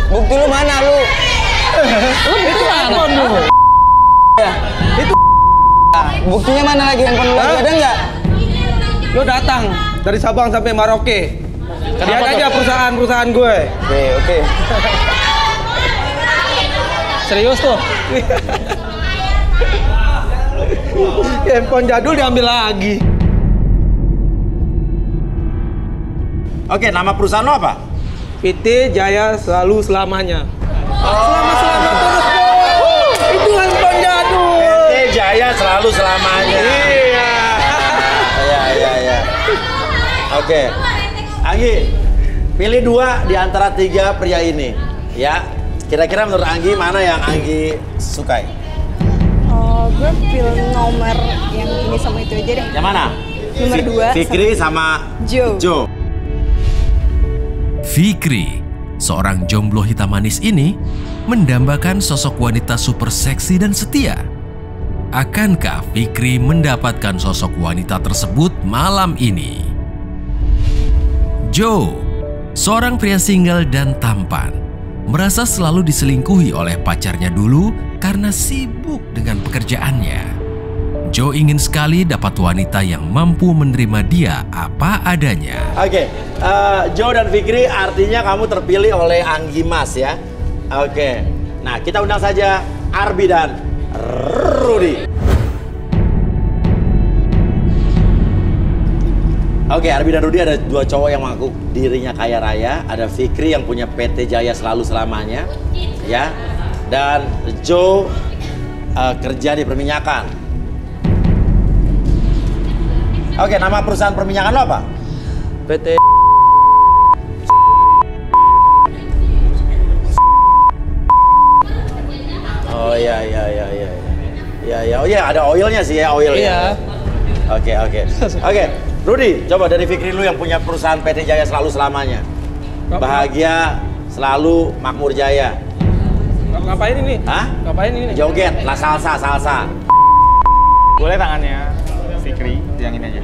Bukti lu mana lu? Lu itu Handphone lu. Ya. Itu Buktinya mana lagi handphone lu lagi ada nggak? lo datang dari Sabang sampai Merauke. Lihat aja perusahaan gue. Oke. serius tuh. Handphone jadul diambil lagi. Oke, nama perusahaan lo apa? PT Jaya Selalu Selamanya. Selama terus. Itu handphone jadul. PT Jaya Selalu Selamanya. Iya. Iya. Oke. Anggi, pilih 2 di antara 3 pria ini. Ya. Kira-kira menurut Anggi mana yang Anggi sukai? Oh, gue pilih nomor yang ini sama itu aja deh. Yang mana? Nomor 2. Fikri sama Jo. Fikri, seorang jomblo hitam manis ini, mendambakan sosok wanita super seksi dan setia. Akankah Fikri mendapatkan sosok wanita tersebut malam ini? Jo, seorang pria single dan tampan, merasa selalu diselingkuhi oleh pacarnya dulu karena sibuk dengan pekerjaannya. Jo ingin sekali dapat wanita yang mampu menerima dia apa adanya. Oke, Jo dan Fikri artinya kamu terpilih oleh Anggi Mas ya. Oke, nah kita undang saja Arbi dan Rudy. Oke, Arbi dan Rudy ada 2 cowok yang mengaku dirinya kaya raya. Ada Fikri yang punya PT Jaya Selalu Selamanya, ya. Dan Jo kerja di perminyakan. Oke, nama perusahaan perminyakan lo apa? PT Oh iya. Oh iya, ada oilnya sih ya, oil ya. Iya. Oke. Rudy, coba dari Fikri lu yang punya perusahaan PT Jaya Selalu Selamanya. Bahagia, selalu makmur jaya. Ngapain ini? Hah? Ngapain ini? Joget, la salsa. Boleh tangannya Fikri, yang ini aja.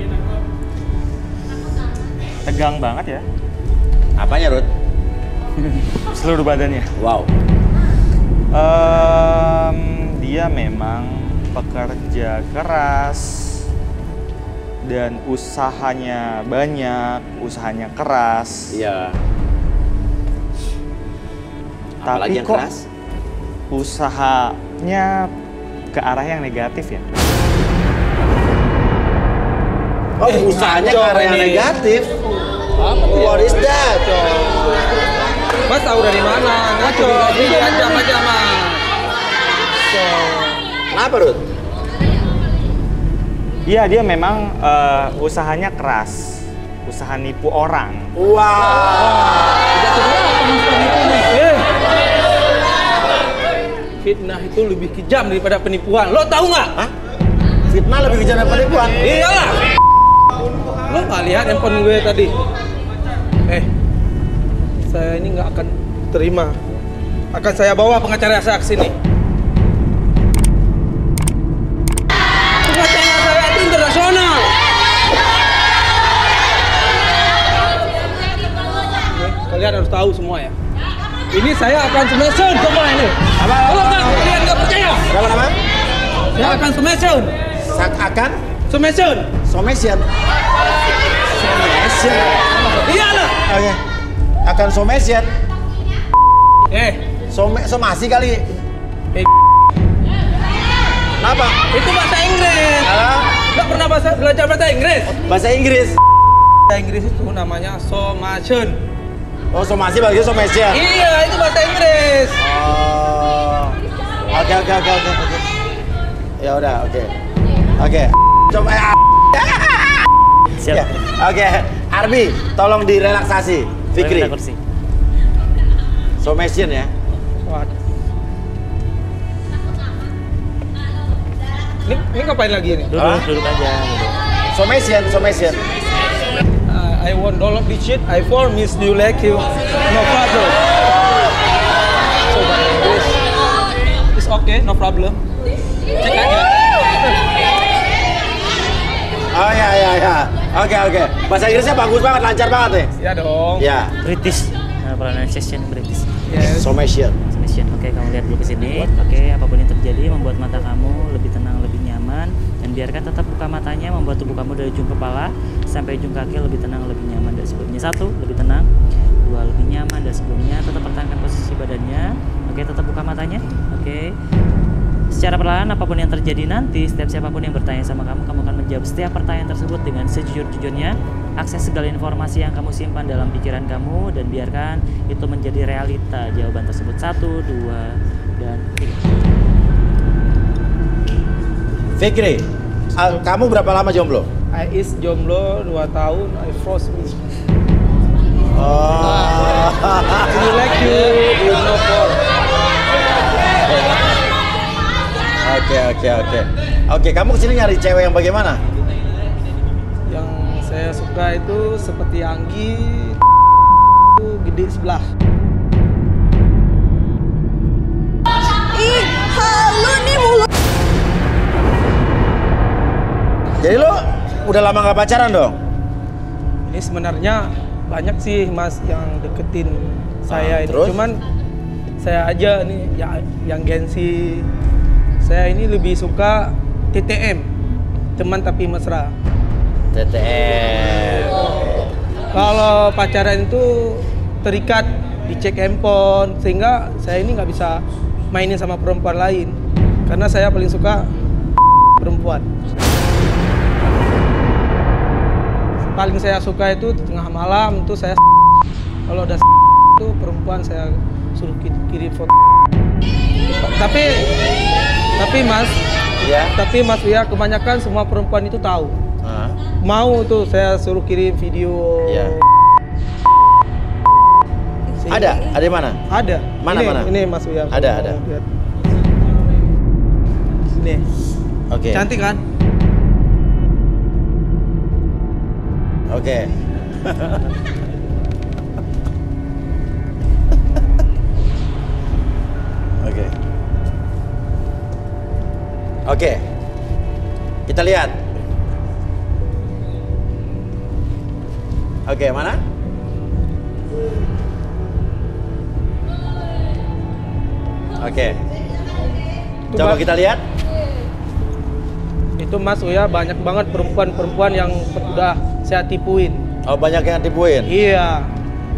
Tegang banget ya. Apanya, Rud? Seluruh badannya. Wow. Dia memang pekerja keras dan usahanya banyak, usahanya keras. Iya. Tapi Apalagi yang kok keras? usahanya ke arah yang negatif ya? Oh, usahanya ke arah yang negatif. What is that? Mas tahu dari mana? Ngaco, diajak aja mas. Kenapa, Rut? Iya, dia memang usahanya keras. Usaha nipu orang. Fitnah itu lebih kejam daripada penipuan. Lo tahu nggak? Hah? Fitnah lebih kejam daripada penipuan? Iyalah. Lo nggak lihat handphone gue tadi? Saya ini nggak akan terima. Akan saya bawa pengacara saya ke sini. Pengacara saya itu internasional. Kalian harus tahu semua ya. Ini saya akan smash-on semua ini. Kalau nggak kalian nggak percaya. Apa? Saya akan smash-on. Akan? Smash-on. Somation. Iyalah. Oke. Akan somation. Somasi kali. Kenapa? Itu bahasa Inggris. Nggak pernah belajar bahasa Inggris? Bahasa Inggris. Bahasa Inggris itu namanya somation. Oh, somasi bagus somation. Iya, itu bahasa Inggris. Oh. Oke. Ya udah, oke. Coba Siap. Ya. Oke, Arbi, tolong direlaksasi. Fikri. Somation ya. Ini ngapain lagi nih? Duduk aja. Somation. I want download this shit. I for Miss New like you. No problem. So bahasa Inggris. It's okay, no problem. Cek aja. Oh ya. Oke. Bahasa Inggrisnya bagus banget, lancar banget nih. Ya dong. Ya. British. Pronunciation British. Yes. Somation. Oke, kamu lihat dulu ke sini. Oke, apapun yang terjadi membuat mata kamu lebih tenang, lebih nyaman, dan biarkan tetap buka matanya, membuat tubuh kamu dari ujung kepala sampai ujung kaki lebih tenang, lebih nyaman dari sebelumnya. 1, lebih tenang. 2, lebih nyaman dari sebelumnya. Tetap pertahankan posisi badannya. Oke, tetap buka matanya. Oke. Secara perlahan, apapun yang terjadi nanti, setiap siapapun yang bertanya sama kamu akan menjawab setiap pertanyaan tersebut dengan sejujur-jujurnya. Akses segala informasi yang kamu simpan dalam pikiran kamu dan biarkan itu menjadi realita jawaban tersebut. 1, 2, dan 3. Fikri, kamu berapa lama jomblo? I is jomblo 2 tahun. I froze me. Oh. You like you know for. Oke, kamu kesini nyari cewek yang bagaimana? Yang saya suka itu seperti Anggi, itu gede sebelah. Ih, halu nih mulut. Jadi lo udah lama gak pacaran dong? Ini sebenarnya banyak sih mas yang deketin saya ini. Terus? Cuman saya aja nih yang gengsi. Saya ini lebih suka TTM, teman tapi mesra. TTM. Kalau pacaran itu terikat, dicek handphone, sehingga saya ini nggak bisa mainin sama perempuan lain. Karena saya paling suka perempuan. Paling saya suka itu tengah malam itu saya. Kalau udah itu perempuan saya suruh kirim foto. Tapi mas, ya. Tapi mas ya kebanyakan semua perempuan itu tahu. Mau tuh saya suruh kirim video. Ya. Ada di mana? Ada. Mana? Ini mas ya. Ada. Nih. Oke. Cantik kan? Oke. Oke. Kita lihat. Oke, mana? Oke. Coba kita lihat. Itu mas ya banyak banget perempuan-perempuan yang udah saya tipuin. Oh, banyak yang tipuin? Iya.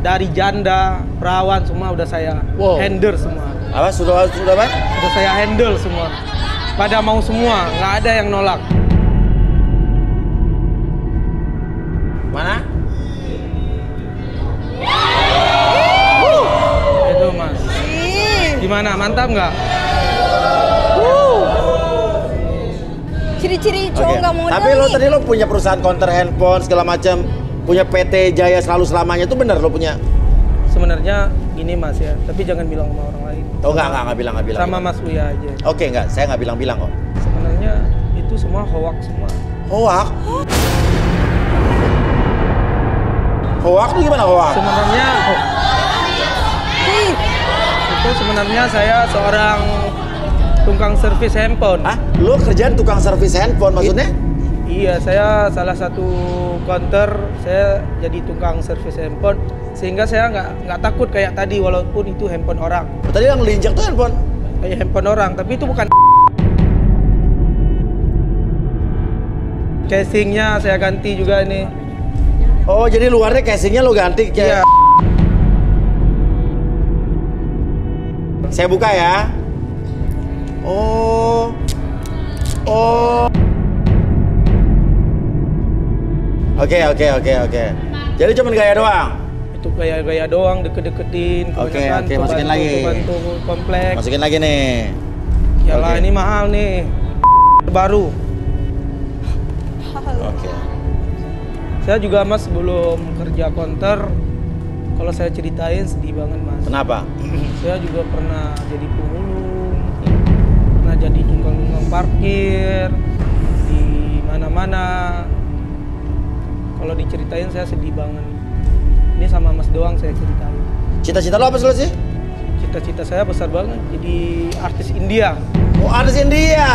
Dari janda, perawan semua udah saya handle semua. Apa? Sudah Pak? Udah saya handle semua. Pada mau semua, nggak ada yang nolak. Mana? Itu Mas. Gimana? Mantap nggak? Ciri-ciri cowok nggak modal Tapi lo nih. tadi lo punya perusahaan counter handphone segala macam, punya PT Jaya selalu selamanya itu benar lo punya? Sebenarnya gini Mas ya, tapi jangan bilang sama orang lain. Oh nggak bilang. Sama Mas Uya aja. Oke nggak, saya nggak bilang kok. Sebenarnya itu semua hoax semua. Hoax? Hoax tuh gimana hoax? Sebenarnya itu sebenarnya saya seorang tukang servis handphone. Hah? Lo kerjaan tukang servis handphone maksudnya? Iya, saya salah satu counter, saya jadi tukang servis handphone, sehingga saya nggak takut kayak tadi walaupun itu handphone orang. Tadi yang diinjak tuh handphone? Kayak handphone orang, tapi itu bukan. Casingnya saya ganti juga ini. Oh, jadi luarnya casingnya lo ganti? Iya. Saya buka ya. Oh. Oke. Jadi cuma gaya doang? Itu gaya doang, deket-deketin. Oke, masukin lagi. Bantu komplek. Masukin lagi nih. Yalah, ini mahal nih. Baru. Oke. Saya juga Mas sebelum kerja counter, kalau saya ceritain sedih banget Mas. Kenapa? Saya juga pernah jadi pemulung, pernah jadi tukang parkir di mana-mana. Kalau diceritain saya sedih banget. Ini sama Mas doang saya ceritain. Cita-cita lo apa sih? Cita-cita saya besar banget, jadi artis India. Oh, artis India.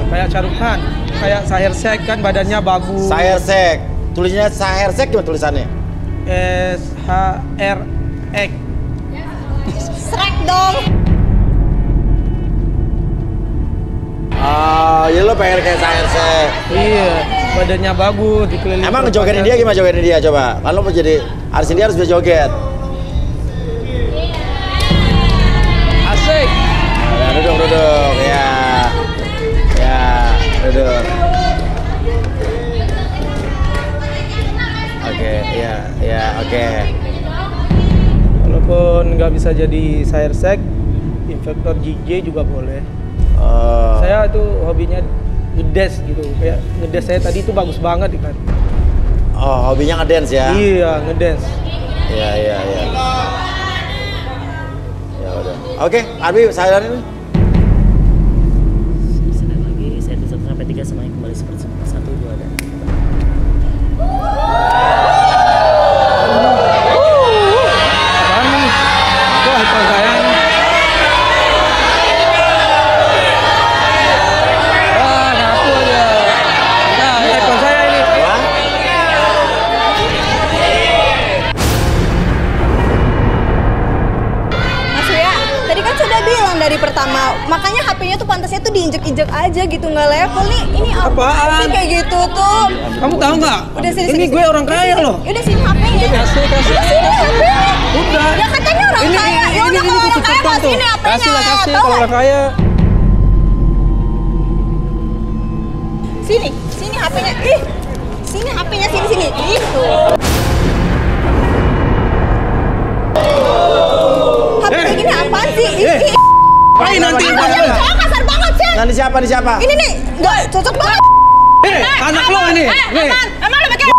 Kayak Shah Rukh Khan, kayak Shaheer Sheikh kan badannya bagus. Shaheer Sheikh. Tulisannya Shaheer Sheikh gimana tulisannya? SHRX. Shrek dong. Ya lo pengen kayak Shaheer Sheikh. Iya, badannya bagus, dikelilingi. Emang joget India gimana joget India coba? Kalau mau jadi artis India harus bisa joget. Asik. Duduk. Ya, duduk. Oke. Walaupun nggak bisa jadi Shaheer Sheikh, Infektor JJ juga boleh. Saya tuh hobinya ngedance gitu, kayak ngedance saya tadi itu bagus banget kan. Oh, hobinya ngedance ya? Iya, ngedance. Iya. Ya udah. Oke, Arbi, saya ini. Sekali lagi, saya tutup sampai 3 semuanya kembali seperti semula. 1, 2, dan Apaan nih? Itu handphone saya nih. Wah, ngaku aja. Nah, ini handphone saya ini. Mas Uya, tadi kan sudah bilang dari pertama, makanya HP-nya tuh pantasnya tuh diinjek-injek aja gitu, nggak level nih. Ini apaan sih kayak gitu tuh? Kamu tahu nggak? Udah sini. Ini gue orang kaya loh. Udah sini HP-nya. Kasih. Udah sini HP-nya. Udah. Ya katanya orang kaya. Ya udah kalau orang kaya mas ini HP-nya. Kasih Tahu kalau nggak? orang kaya. Sini HP-nya. Ih, sini HP-nya sini. Gitu. HP kayak gini apaan sih? Ayo nanti. Cowok kasar banget sih. Nanti siapa? Ini nih, nggak cocok banget. Anak lo ini. Nih. Emang lo pakai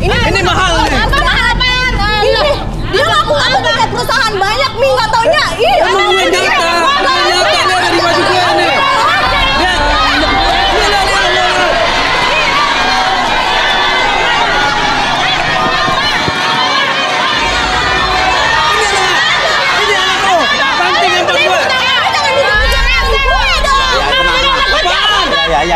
Ini mahal nih. Mahal apaan? Ini dia ngaku pakai perusahaan banyak nih, nggak taunya. Ih, Emang gue nyata. Dia dari baju gue nih. Lihat. Ini anak lo. Banting handphone gue.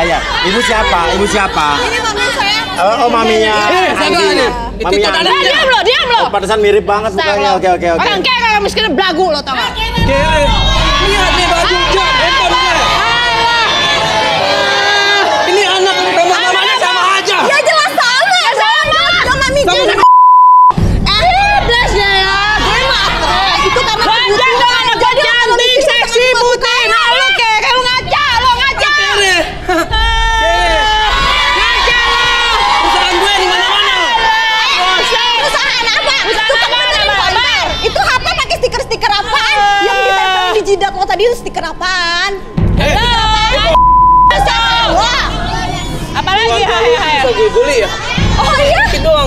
Ya. Ibu siapa? Ini mami saya. Oh, maminya. Andi. Maminya Andi. Diam lo. Oh, pantesan mirip banget mukanya. Oke. Orang kayak miskin belagu lo tau gak? Lihat nih baju jam handphone gue. Ini anak mamanya sama aja. Ya jelas sama. Sama mami gue. Bless ya. Gue maaf. Itu karena Banjang dong anak gue cantik, seksi, putih. Nah lu kayak lu ngaca. Ngaca lo. Perusahaan gue di mana-mana.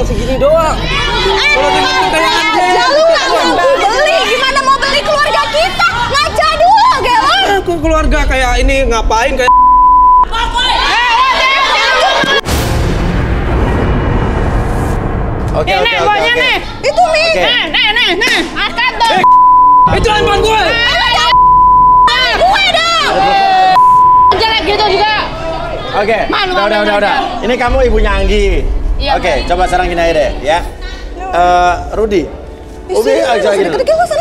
segini doang. Kalau dimakan kayak anjing. Lu nggak mampu beli, gimana mau beli keluarga kita? Ngaca dulu, gelo. Aku keluarga kayak ini ngapain kayak Oke, oke, oke, oke. Itu nih. Oke. Nih, angkat dong. itu handphone gue. Gue dong. Jelek gitu juga. Oke, Malu, udah. aja. Ini kamu ibunya Anggi. Iya, Oke, Bang. coba sekarang gini aja deh, ya. Rudi. Ubi aja gini.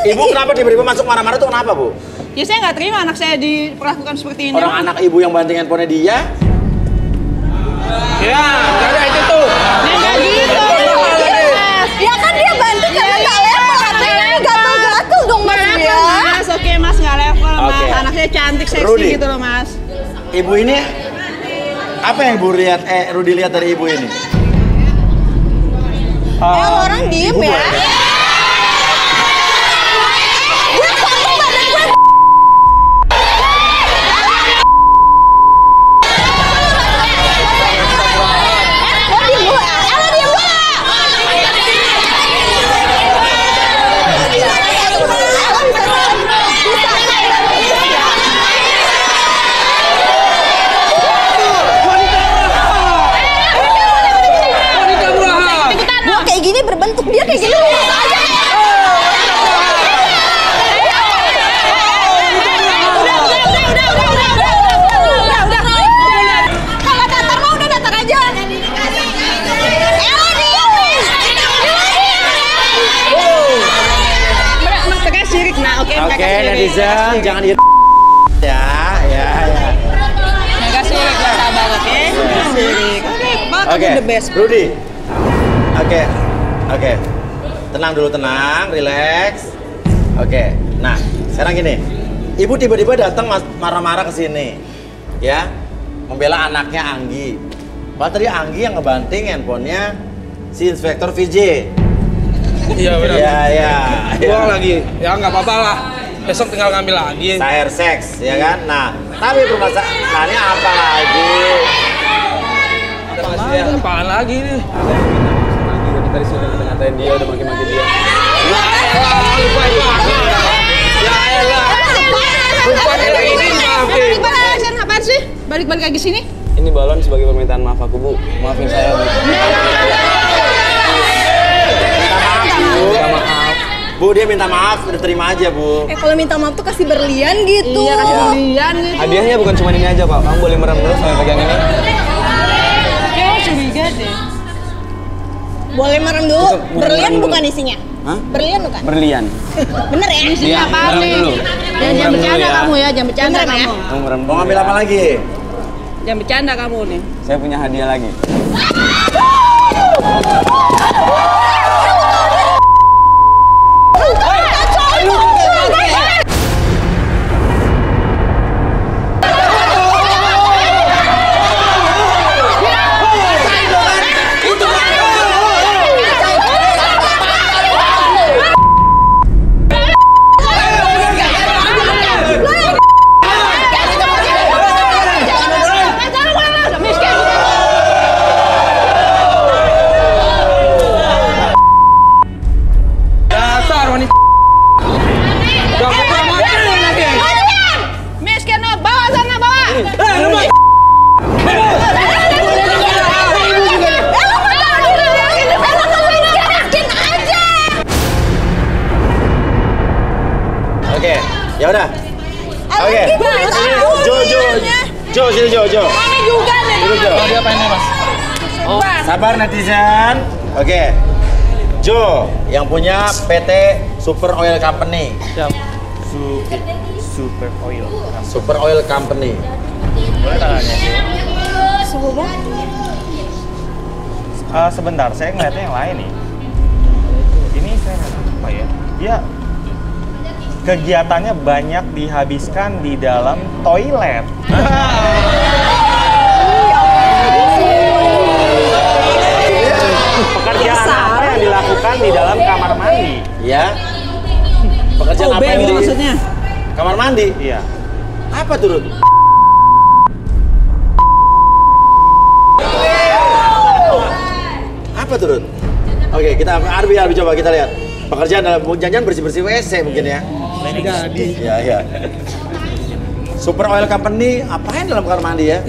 Ibu kenapa tiba-tiba masuk marah-marah tuh kenapa, Bu? Ya saya nggak terima anak saya diperlakukan seperti ini. Orang anak ibu yang banting handphonenya dia. Ya, enggak ada itu tuh. Nggak gitu. Ya kan dia bantu karena nggak level. Katanya gatel-gatel dong Mas ya. Mas, oke Mas nggak level Mas. Oke. Anak saya cantik, seksi Rudi. gitu loh Mas. Ibu ini apa yang Ibu lihat Rudi lihat dari ibu ini? Orang diem Ibu ya. boleh. Gue potong badan gue. Lo diem dulu ya. Lo diem dulu. Gue kayak gini berbentuk, dia kayak gini lurus aja. Kalau datar mau udah datar aja. Mereka sirik, nah oke mereka Oke, sirik. netizen jangan di ya. Mereka sirik, ya sabar oke. Sirik. Oke, Bang, kamu Oke, the best. Rudi. Oke. Tenang dulu, tenang, relax. Oke. Nah, sekarang gini. Ibu tiba-tiba datang marah-marah ke sini. Ya. Membela anaknya Anggi. Padahal tadi Anggi yang ngebanting handphonenya si Inspektor VJ. Iya benar. Iya. Buang lagi. Ya nggak apa-apa lah. Besok tinggal ngambil lagi. Air seks, ya kan? Nah, tapi permasalahannya apa lagi? Apaan lagi nih? Tadi sudah kita ngatain dia, udah maki-maki dia. Ya elah, lupa. Ya elah. Lupa kayak gini maafin. Balik apaan sih? Balik-balik lagi sini? Ini balon sebagai permintaan maaf aku, Bu. Maafin saya, Bu. Bu, dia minta maaf, udah terima aja, Bu. Kalau minta maaf tuh kasih berlian gitu. Iya, kasih berlian gitu. Hadiahnya bukan cuma ini aja, Pak. Kamu boleh merem terus sampai pegang ini. Kayaknya curiga deh. Boleh merem dulu. Bukan Berlian merem dulu. bukan isinya. Hah? Berlian bukan? Berlian. Bener ya? Isinya Iya, apa merem nih? dulu. Jangan Merem bercanda dulu ya. kamu ya, jangan bercanda Bener ya? kamu. Kamu merem Mau ngambil apa lagi? Jangan bercanda kamu nih. Saya punya hadiah lagi. Dasar wanita. Gak mau mati lagi. Miskin, no. Bawa sana, bawa. Lu mau Oke, ya udah. Oke. Jo, sini Jo. Ini juga nih. Dulu Jo. dia pengen Mas. Sabar netizen. Oke. Jo, yang punya PT Super Oil Company. Siap. Super oil. Super Oil Company. Boleh tangannya, Jo? Semoga. Sebentar, saya ngeliatnya yang lain nih. Ini saya ngeliat apa ya? Dia kegiatannya banyak dihabiskan di dalam toilet. Pekerjaan apa yang dilakukan di dalam kamar mandi? Ya. Pekerjaan apa yang di maksudnya? kamar mandi? Iya. Apa turut? Apa turut? Oke, kita Arbi coba kita lihat. Pekerjaan dalam jangan bersih-bersih WC mungkin ya. Jadi. Iya. Super Oil Company apain dalam kamar mandi ya?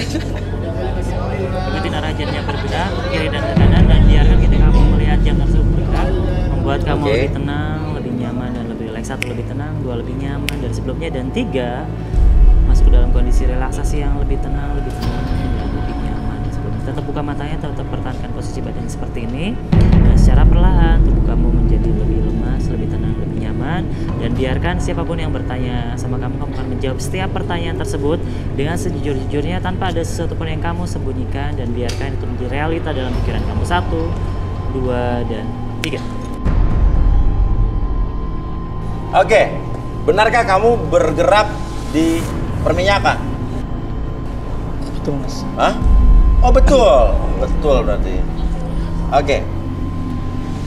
Ikutin arah jamnya bergerak kiri dan ke kanan dan biarkan ketika kamu melihat jam tersebut bergerak membuat kamu lebih tenang, lebih nyaman dan lebih rileks. 1 lebih tenang, 2 lebih nyaman dari sebelumnya, dan 3 masuk ke dalam kondisi relaksasi yang lebih tenang dan lebih nyaman dari sebelumnya. Tetap buka matanya, tetap pertahankan posisi badan seperti ini, dan secara perlahan tubuh kamu menjadi lebih lemas, lebih tenang, lebih nyaman, dan biarkan siapapun yang bertanya sama kamu akan menjawab setiap pertanyaan tersebut dengan sejujur-jujurnya tanpa ada sesuatu pun yang kamu sembunyikan, dan biarkan itu menjadi realita dalam pikiran kamu. 1, 2, dan 3. Oke, benarkah kamu bergerak di perminyakan? Betul, Mas. Hah? Oh betul, betul berarti. Oke.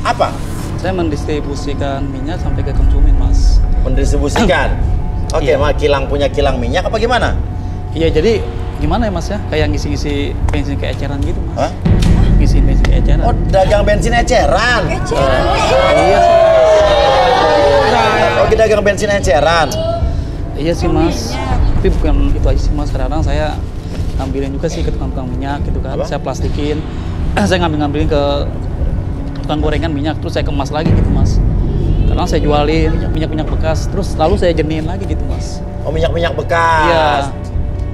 Apa? Saya mendistribusikan minyak sampai ke konsumen, Mas. Mendistribusikan? Oke, Iya. kilang punya kilang minyak apa gimana? Iya, jadi gimana ya, Mas ya? Kayak ngisi-ngisi bensin ke eceran gitu, Mas. Hah? Ngisi bensin ke eceran. Oh, dagang bensin eceran? Iya sih. Oh, dagang bensin eceran? Iya sih, Mas. Tapi bukan itu aja sih, Mas. Kadang-kadang saya ngambilin juga sih ke tukang minyak gitu kan. Apa? Saya plastikin. Saya ngambilin ke tukang gorengan minyak, terus saya kemas lagi gitu, Mas. Kadang saya jualin minyak-minyak bekas, terus lalu saya jenihin lagi gitu, Mas. Oh, minyak-minyak bekas? Iya.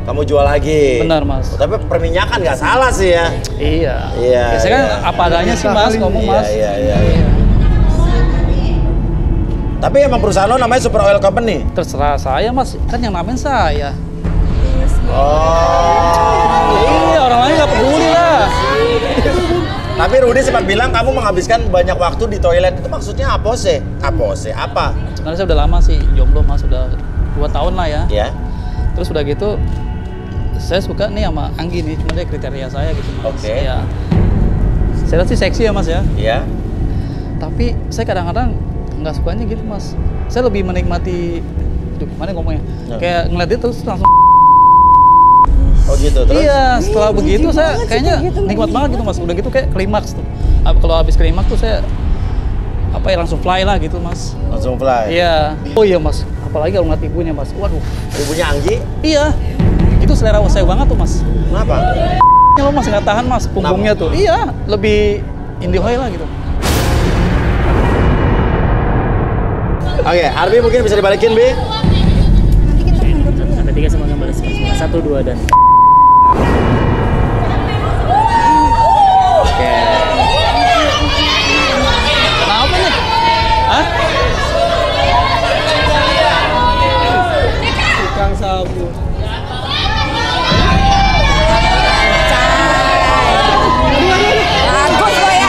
Kamu jual lagi? Benar, Mas. Oh, tapi perminyakan nggak salah sih ya? Iya. Iya. Biasanya kan apa adanya sih, Mas, ngomong, Mas. Iya. Tapi emang perusahaan lo namanya Super Oil Company? Terserah saya, Mas. Kan yang namain saya. Oh. Iya, orang lain nggak peduli lah. Tapi Rudy sempat bilang kamu menghabiskan banyak waktu di toilet. Itu maksudnya apa sih? Apa? Sebenarnya saya udah lama sih jomblo, Mas. Udah 2 tahun lah ya. Iya. Terus udah gitu, saya suka nih sama Anggi nih. Cuma dia kriteria saya gitu, Mas. Oke. Ya. Saya lihat sih seksi ya, Mas ya. Iya. Tapi saya kadang-kadang nggak sukanya gitu, Mas. Saya lebih menikmati, gimana ngomongnya? Kayak ngeliat dia terus langsung. Oh gitu, terus? Iya, setelah begitu saya kayaknya nikmat banget gitu, Mas. Udah gitu kayak klimaks tuh. Kalau habis klimaks tuh saya langsung fly lah gitu, Mas. Langsung fly? Iya. Oh iya, Mas. Apalagi kalau ngeliat ibunya, Mas. Waduh. Ibunya Anggi? Iya. Itu selera saya banget tuh, Mas. Kenapa? Lo masih nggak tahan, Mas, punggungnya tuh. Iya, lebih indie hoy lah gitu. Oke, Arbi mungkin bisa dibalikin, Bi? 1-3 semua gambar semua. 1, 2, dan Oke. Kenapa nih? Hah? Tukang sabu. Bagus lo ya.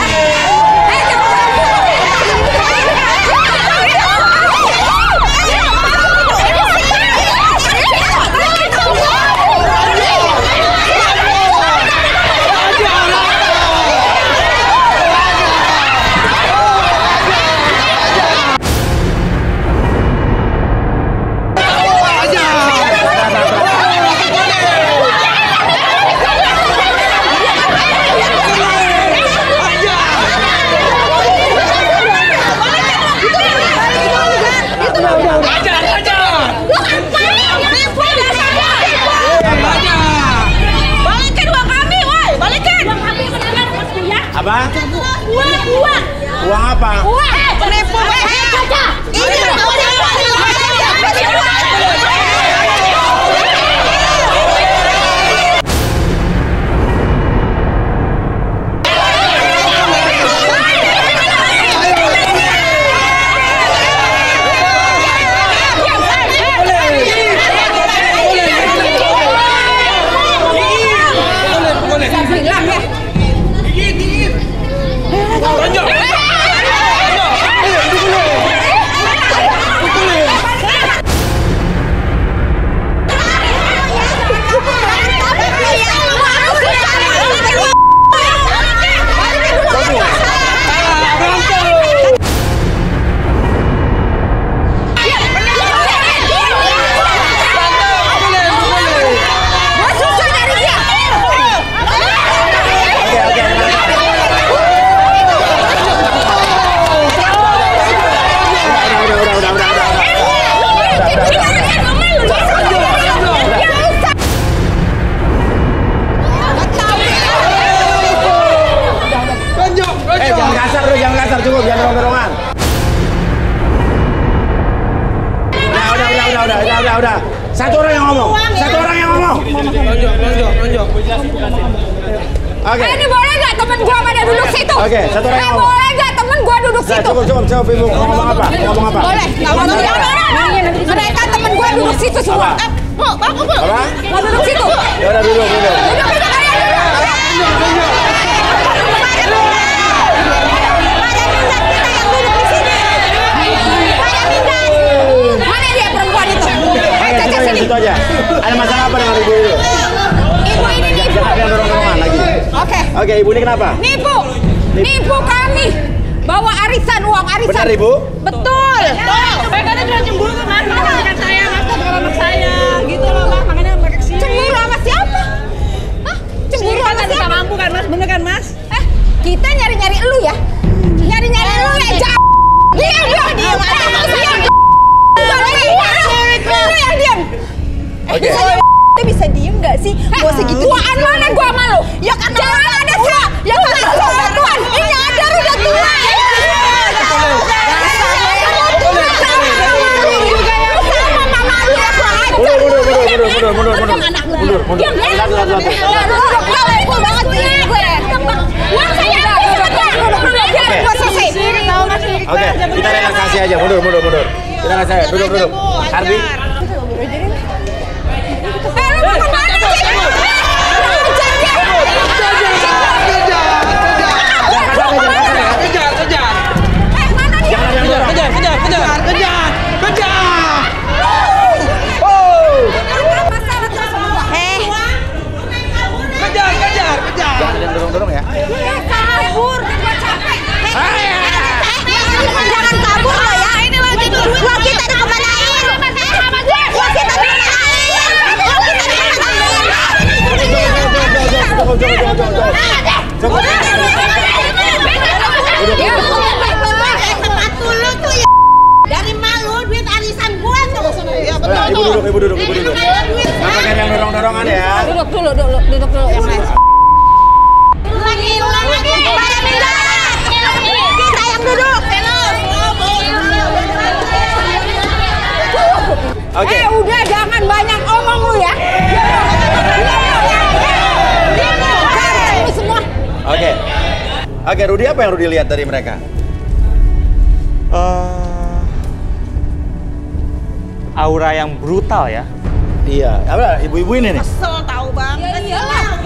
Apa? Uang. Uang apa? Uang. Penipu. Tonjok. Oke. Ini boleh nggak temen gua pada duduk situ? Oke, satu orang ngomong. Boleh nggak temen gua duduk situ? Cukup, Ibu. Ngomong apa? Boleh, nggak mau mereka temen gua duduk situ semua. Bu. Apa? Mau duduk situ? Ya udah duduk. Duduk. Mana dia perempuan itu? Situ aja. Ada masalah apa dengan ibu itu? Ibu ini nipu. Jangan yang dorong-dorongan lagi. Oke, ibu ini kenapa? Nipu kami. Bawa arisan, uang arisan. Benar, Ibu? Betul. Mereka kan cuma cemburu kan, dengan saya, mas, dengan anak saya, gitu loh, mas. Makanya mereka kesini. Cemburu sama siapa? Hah? Cemburu sama siapa? Kita mampu kan, mas? Bener kan, mas? Kita nyari-nyari elu ya? Nyari-nyari elu ya, Diam. Lu yang diam. Bisa diem nggak sih? Gak usah gitu. Tuaan mana gua sama lu? Ya kan jangan ada tua. Ya kan udah tuan. Ini nyadar udah tua. Oke, kita relaksasi aja. Mundur. Kita relaksasi. Duduk. Arbi. Dorong ya. Kabur, gua capek. Jangan kabur lo ya. Ini lagi dulu. Uang kita dikemanain? Uang kita Dari malu duit arisan gua tuh. Ya Ibu duduk. Nggak pakai yang dorong-dorongan ya. Duduk dulu yang lain. Ulangi. Kita yang duduk. Oke. Udah jangan banyak omong lu ya. Semua. Oke, Rudi apa yang Rudi lihat dari mereka? Aura yang brutal ya. Iya, apa ibu-ibu ini nih? Kesel tahu bang. Ya iyalah.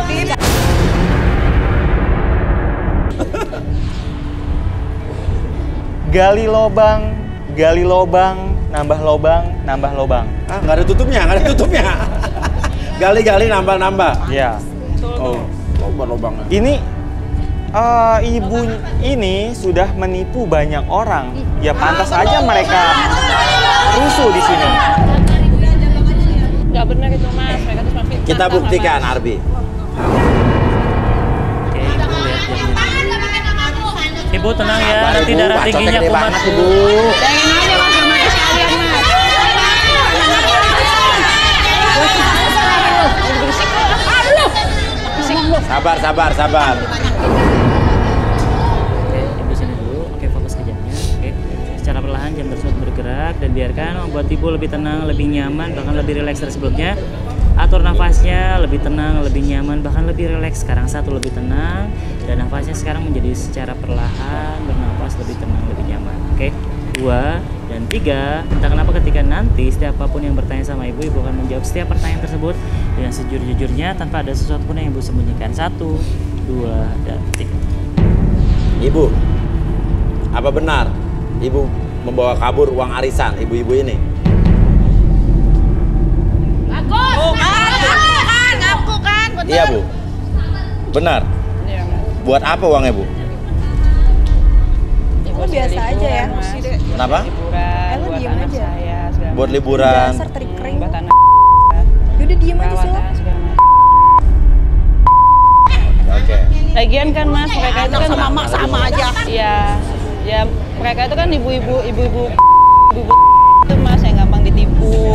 Gali lobang, nambah lobang. Ah, nggak ada tutupnya. Gali, nambah. Iya. Oh, lobang. Ini ibu ini sudah menipu banyak orang. Ya pantas aja mereka rusuh di sini. Gak benar itu mas, mereka tuh cuma fitnah. Kita buktikan, Arbi. Ibu tenang ya, nanti darah tingginya kumat. Ibu. Pengen aja mas, sama sekalian mas. Sabar. Oke, ibu sini dulu. Oke, fokus ke jamnya. Oke, secara perlahan jam tersebut bergerak dan biarkan membuat ibu lebih tenang, lebih nyaman, bahkan lebih rileks dari sebelumnya. Atur nafasnya lebih tenang, lebih nyaman, bahkan lebih rileks. Sekarang 1 lebih tenang dan nafasnya sekarang menjadi secara perlahan bernafas lebih tenang, lebih nyaman. Oke, 2 dan 3. Entah kenapa ketika nanti setiap apapun yang bertanya sama ibu akan menjawab setiap pertanyaan tersebut dengan sejujur-jujurnya tanpa ada sesuatu pun yang ibu sembunyikan. 1, 2 dan 3. Ibu, apa benar ibu membawa kabur uang arisan ibu-ibu ini? Ngaku kan, betul. Iya Bu, benar. Buat apa uangnya Bu? Lu biasa aja ya. Kenapa? Lu diem aja. Buat liburan. Dasar trik kering. Yaudah diem aja sih lo. Oke. Lagian kan mas, mereka itu kan sama aja. Iya, ya mereka itu kan ibu-ibu itu mas yang gampang ditipu.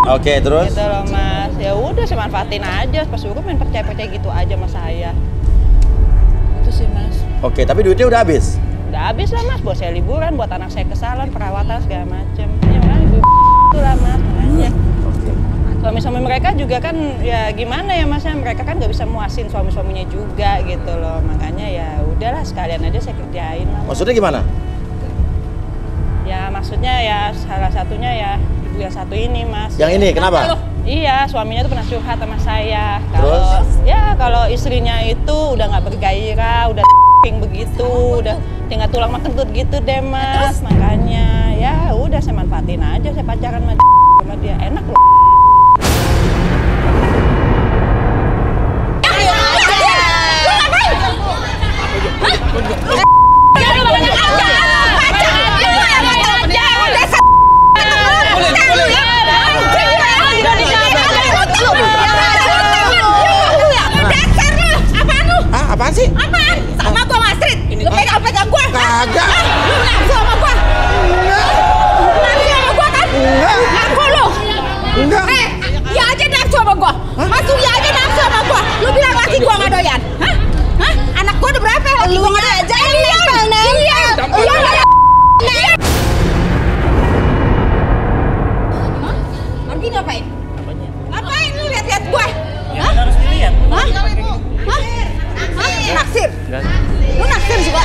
Oke, terus? Gitu loh mas, ya udah saya manfaatin aja, pas suruh main percaya gitu aja sama saya. Itu sih mas. Oke, tapi duitnya udah habis? Udah habis lah mas, buat saya liburan, buat anak saya ke salon, perawatan segala macem. Ya makanya ibu itu lah mas, makanya. suami-suami mereka juga kan ya gimana ya Mas, mereka kan nggak bisa muasin suami-suaminya juga gitu loh, makanya ya udahlah sekalian aja saya kerjain lah. Maksudnya gimana? Ya maksudnya ya salah satunya ya ibu yang satu ini Mas. Yang ini kenapa? Iya, suaminya tuh pernah curhat sama saya. Terus? Kalau istrinya itu udah nggak bergairah, udah begitu, udah tinggal tulang sama kentut gitu deh Mas. Makanya ya udah saya manfaatin aja, saya pacaran sama dia, enak loh. Apaan sih? Apaan? Sama gua Astrid. Lu pegang-pegang gua. Kagak. Lu nafsu sama gua. Enggak. Nafsu sama gua kan? Enggak. Ngaku lu. Enggak. Ya aja nafsu sama gua. Masuk ya aja nafsu sama gua. Lu bilang laki gua enggak doyan. Hah? Hah? Anak gua udah berapa laki gua enggak aja nempel. Iya. Iya. Pergi ngapain? Ngapain lu lihat-lihat gua? Ya kan harus dilihat. Hah? Hah? Naksir? Enggak. Lu naksir juga?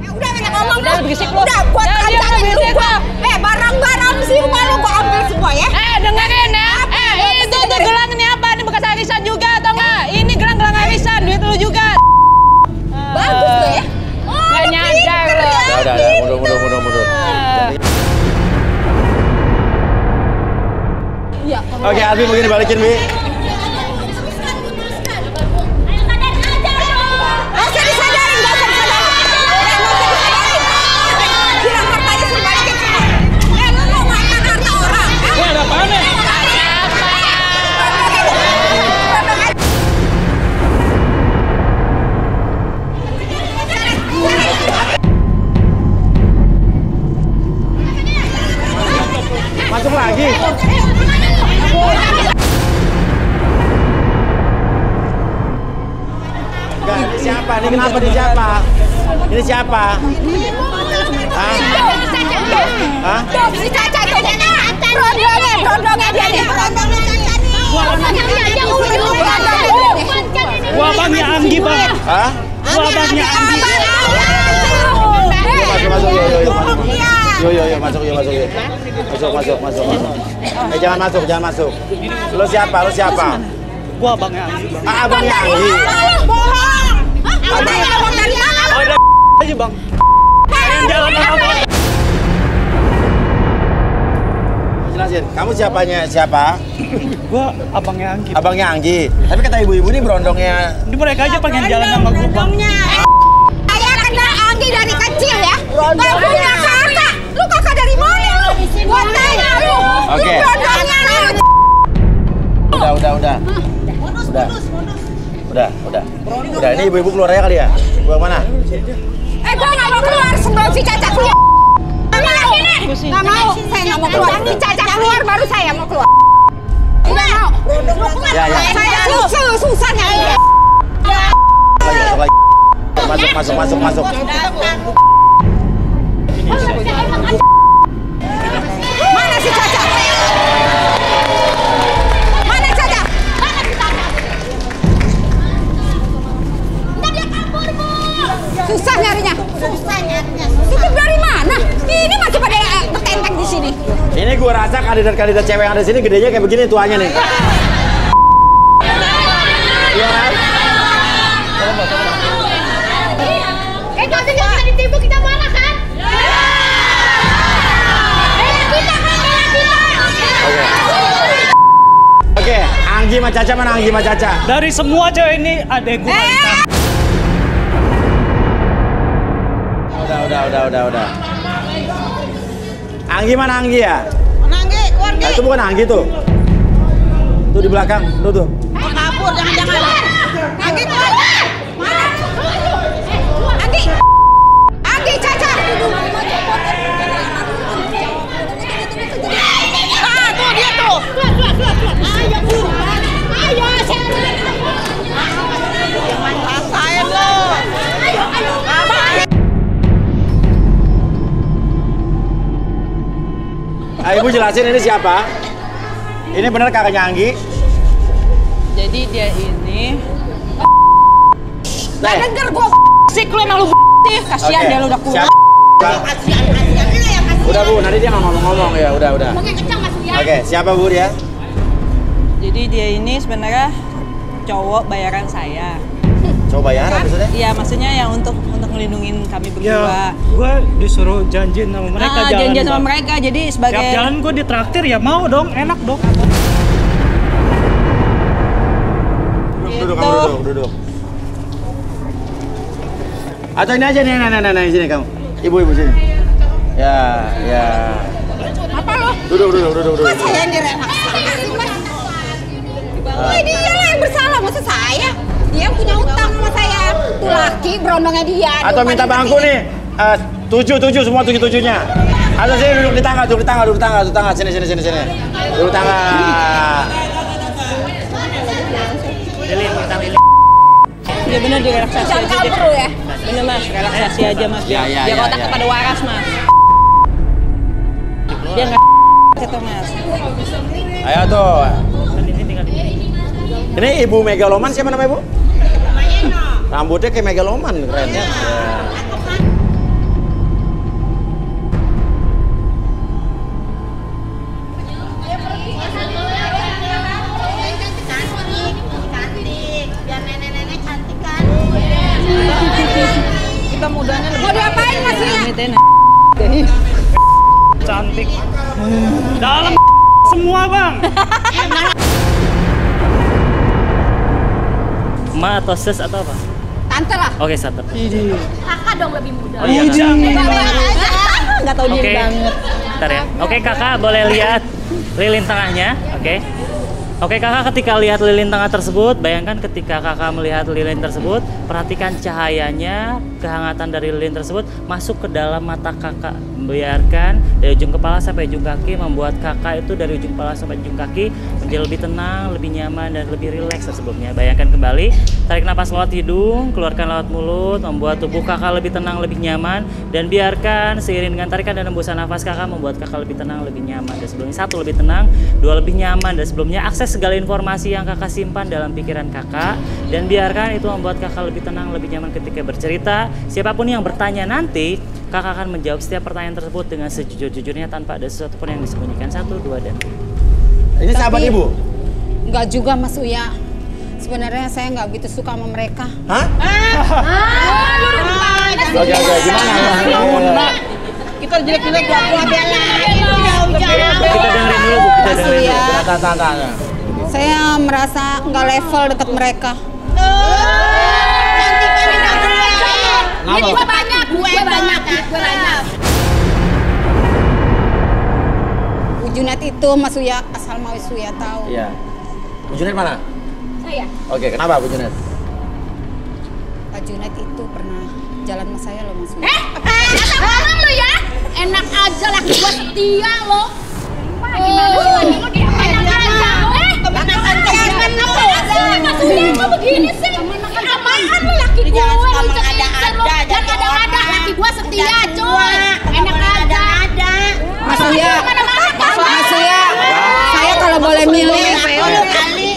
Udah banyak ngomong. Udah berisik lu. Udah gua kancangin lu gua. Barang-barang sih rumah lu gua ambil semua ya. Dengerin ya. Itu tuh gelang ini apa? Ini bekas arisan juga atau enggak? Ini gelang arisan, duit lu juga. Bagus lo ya. Nggak nyadar lo. Udah, mundur. Iya. Oke, Albi mungkin dibalikin, Bi. Masuk lagi. Enggak, ini siapa? Ini kenapa ini siapa? Ini siapa? Hah? Hah? Si Caca tuh. Rondongnya dia nih. Gua abangnya Anggi, Bang. Hah? Gua abangnya Anggi. Masuk, masuk. Jangan masuk. Lu siapa? Gua abangnya Anggi, Bang. Abangnya Anggi. Bohong. Abang dari mana? Ada aja, Bang. Jalan apa? Jelasin, kamu siapa? Gua abangnya Anggi. Abangnya Anggi. Tapi kata ibu-ibu ini berondongnya. Ini mereka aja pengen jalan sama gua, Bang. Saya kenal Anggi dari kecil ya. Gak punya kakak. Lu kakak dari mana lu? Gua tanya lu. Oke. Lu berondongnya lu. Udah, ini ibu-ibu keluar aja kali ya? Gua mana? Gua gak mau keluar sebelum si Caca keluar. Gak mau, saya gak mau keluar. Si Caca keluar baru saya mau keluar. Udah mau. Ya. Saya susah nyari. Masuk. Mana si Caca? Mana Caca? Susah nyarinya. Tutup dari mana? Ini masih pada bertenteng di sini. Ini gua rasa kandidat cewek yang ada di sini gedenya kayak begini tuanya nih. Iya kan? Kalau kita ditipu kita marah kan? Oke, Anggi sama Caca mana Anggi sama Caca? Dari semua cewek ini adek gua. Udah. Anggi mana Anggi ya? Mana Anggi? Keluar Anggi. Itu bukan Anggi tuh. Tuh di belakang, tuh. Mau kabur, jangan. Anggi keluar. Mana? Anggi Caca. Tuh dia tuh. Ayo, rasain lo. Ibu jelasin ini siapa? Ini benar kakaknya Anggi? Jadi dia ini Gak denger gue sih, lu emang lu sih. Kasian dia lu udah kuat. Udah Bu, nanti dia nggak ngomong-ngomong ya, udah. Ngomongnya kencang Mas Uya. Oke, siapa Bu dia? Jadi dia ini sebenarnya cowok bayaran saya. Cowok bayaran maksudnya? Iya, maksudnya yang untuk ngelindungin kami berdua. Gue disuruh janjian sama mereka jalan. Janjian sama mereka, jadi sebagai tiap jalan gue ditraktir ya mau dong, enak dong. Duduk. Atau ini aja nih, nah, sini kamu. Ibu sini. Ya. Apa lo? Duduk. Kok saya yang direlaksasi, Mas? Dia lah yang bersalah, masa saya? Dia yang punya utang sama saya. Tuh laki berondongnya dia. Atau minta bangku nih. 7 semua 7-7-nya. Atau sini duduk di tangga. Sini. Duduk tangga. Iya bener, direlaksasi Jangan aja deh. kabur ya. Bener Mas, relaksasi aja Mas. Ya. Biar otaknya pada waras Mas. Dia nggak itu Mas. Ayo tuh. Ini Ibu Megaloman siapa nama Ibu? Rambutnya kayak Megaloman, keren ya. Kita mudanya lebih. Mau diapain Mas Uya? Cantik. Dalam semua bang. Ma atau sis atau apa? Tante lah. Oke, satu. Kakak dong lebih muda. Oh iya, Nggak tahu Oke. diri banget. Bentar ya. Oke, kakak boleh lihat lilin tengahnya. Oke, kakak ketika lihat lilin tengah tersebut, bayangkan ketika kakak melihat lilin tersebut, perhatikan cahayanya, kehangatan dari lilin tersebut masuk ke dalam mata kakak. Biarkan dari ujung kepala sampai ujung kaki, membuat kakak itu dari ujung kepala sampai ujung kaki menjadi lebih tenang, lebih nyaman, dan lebih rileks sebelumnya. Bayangkan kembali, tarik napas lewat hidung, keluarkan lewat mulut, membuat tubuh kakak lebih tenang, lebih nyaman, dan biarkan seiring dengan tarikan dan hembusan nafas kakak membuat kakak lebih tenang, lebih nyaman. Dan sebelumnya 1 lebih tenang, 2 lebih nyaman, dan sebelumnya akses segala informasi yang kakak simpan dalam pikiran kakak, dan biarkan itu membuat kakak lebih tenang, lebih nyaman ketika bercerita. Siapapun yang bertanya nanti, kakak akan menjawab setiap pertanyaan tersebut dengan sejujur-jujurnya tanpa ada sesuatu pun yang disembunyikan. 1, 2, dan 3. Ini sahabat Ibu? Enggak juga Mas Uya. Sebenarnya saya nggak begitu suka sama mereka. Hah? Oke, gimana? Kita jelek-jelek gua bela. Kita dengerin dulu Bu, kita Mas dengerin Uya, dulu. Tanya. saya merasa nggak level dekat mereka. Kenapa? Gue banyak. Bu Junet itu Mas Uya, asal mau Uya tahu. Iya. Bu Junet mana? Saya. Oke, kenapa Bu Junet? Pak Junet itu pernah jalan sama saya loh Mas Uya. Kata bohong lu ya. Enak aja laki gua setia lo. Gimana sih laki lu dia? Enak aja. Mas Uya kok begini sih? Apaan lu laki gue? Jangan ada-ada laki gua setia coy. Enak aja. Mas Uya, saya kalau boleh milih,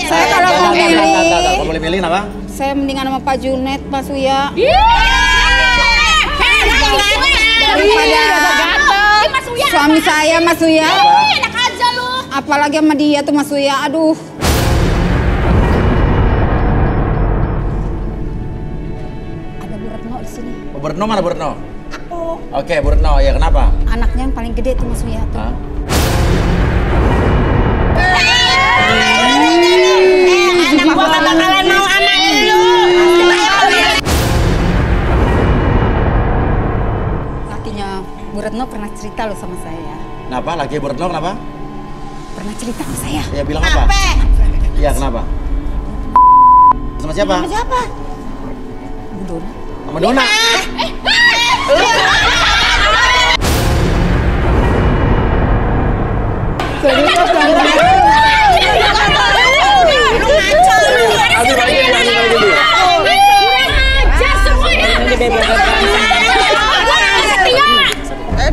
Kalau boleh milih apa? saya mendingan sama Pak Junet, Mas Uya. Daripada suami saya, Mas Uya. Enak aja lu. Apalagi sama dia tuh Mas Uya, aduh. Ada Bu Retno di sini. Bu Retno mana Bu Retno? Aku. Oke, Bu Retno, ya kenapa? Anaknya yang paling gede tuh Mas Uya tuh. Anak gua gak bakalan mau sama lu. Lakinya Bu Retno pernah cerita loh sama saya. Kenapa? Laki Bu Retno kenapa? Pernah cerita sama saya. Ya bilang apa? Iya, kenapa? Sama siapa? Sama siapa? Bu Dona. Sama Dona.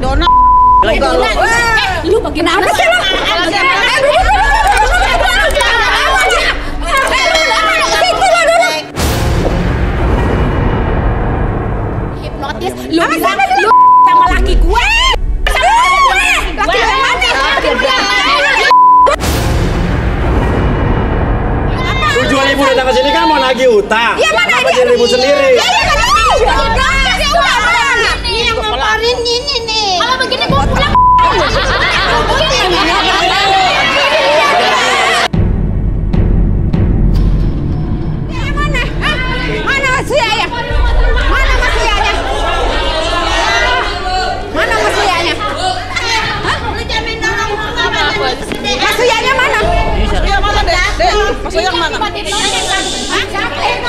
Dona. Lu bagaimana sih? ibu datang ke sini kan mau nagih utang. Iya mana kenapa jadi ribut sendiri? Ya kan tahu. Ini yang ngelaporin ini nih. Kalau begini gua pulang. Mana Masianya? Mana Masianya? Mana Masianya? Masianya mana? Masianya mana, Dek? Masianya mana?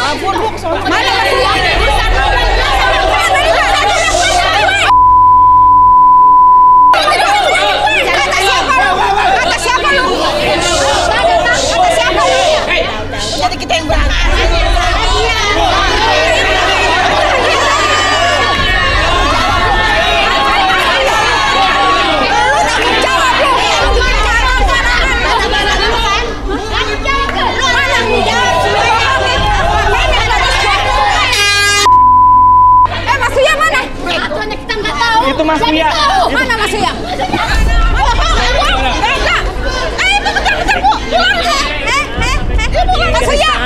Ampun, Bu. Mana Masianya? Kata siapa lu? Kata siapa lu? Kata siapa lu? Jadi kita yang berantem. Masuya mana? Itu Mas Uya. Mana Masuya?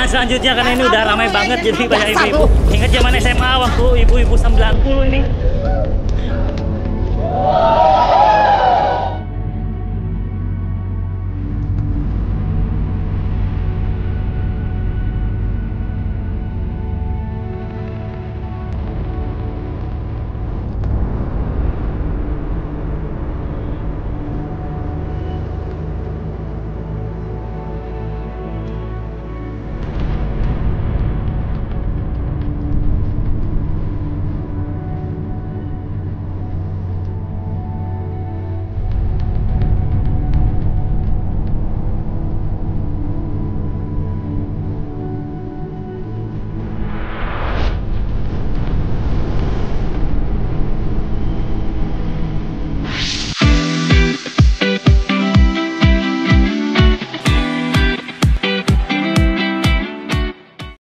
Selanjutnya karena ini udah ramai banget jadi banyak ibu-ibu. Ingat zaman SMA waktu ibu-ibu 90 ini.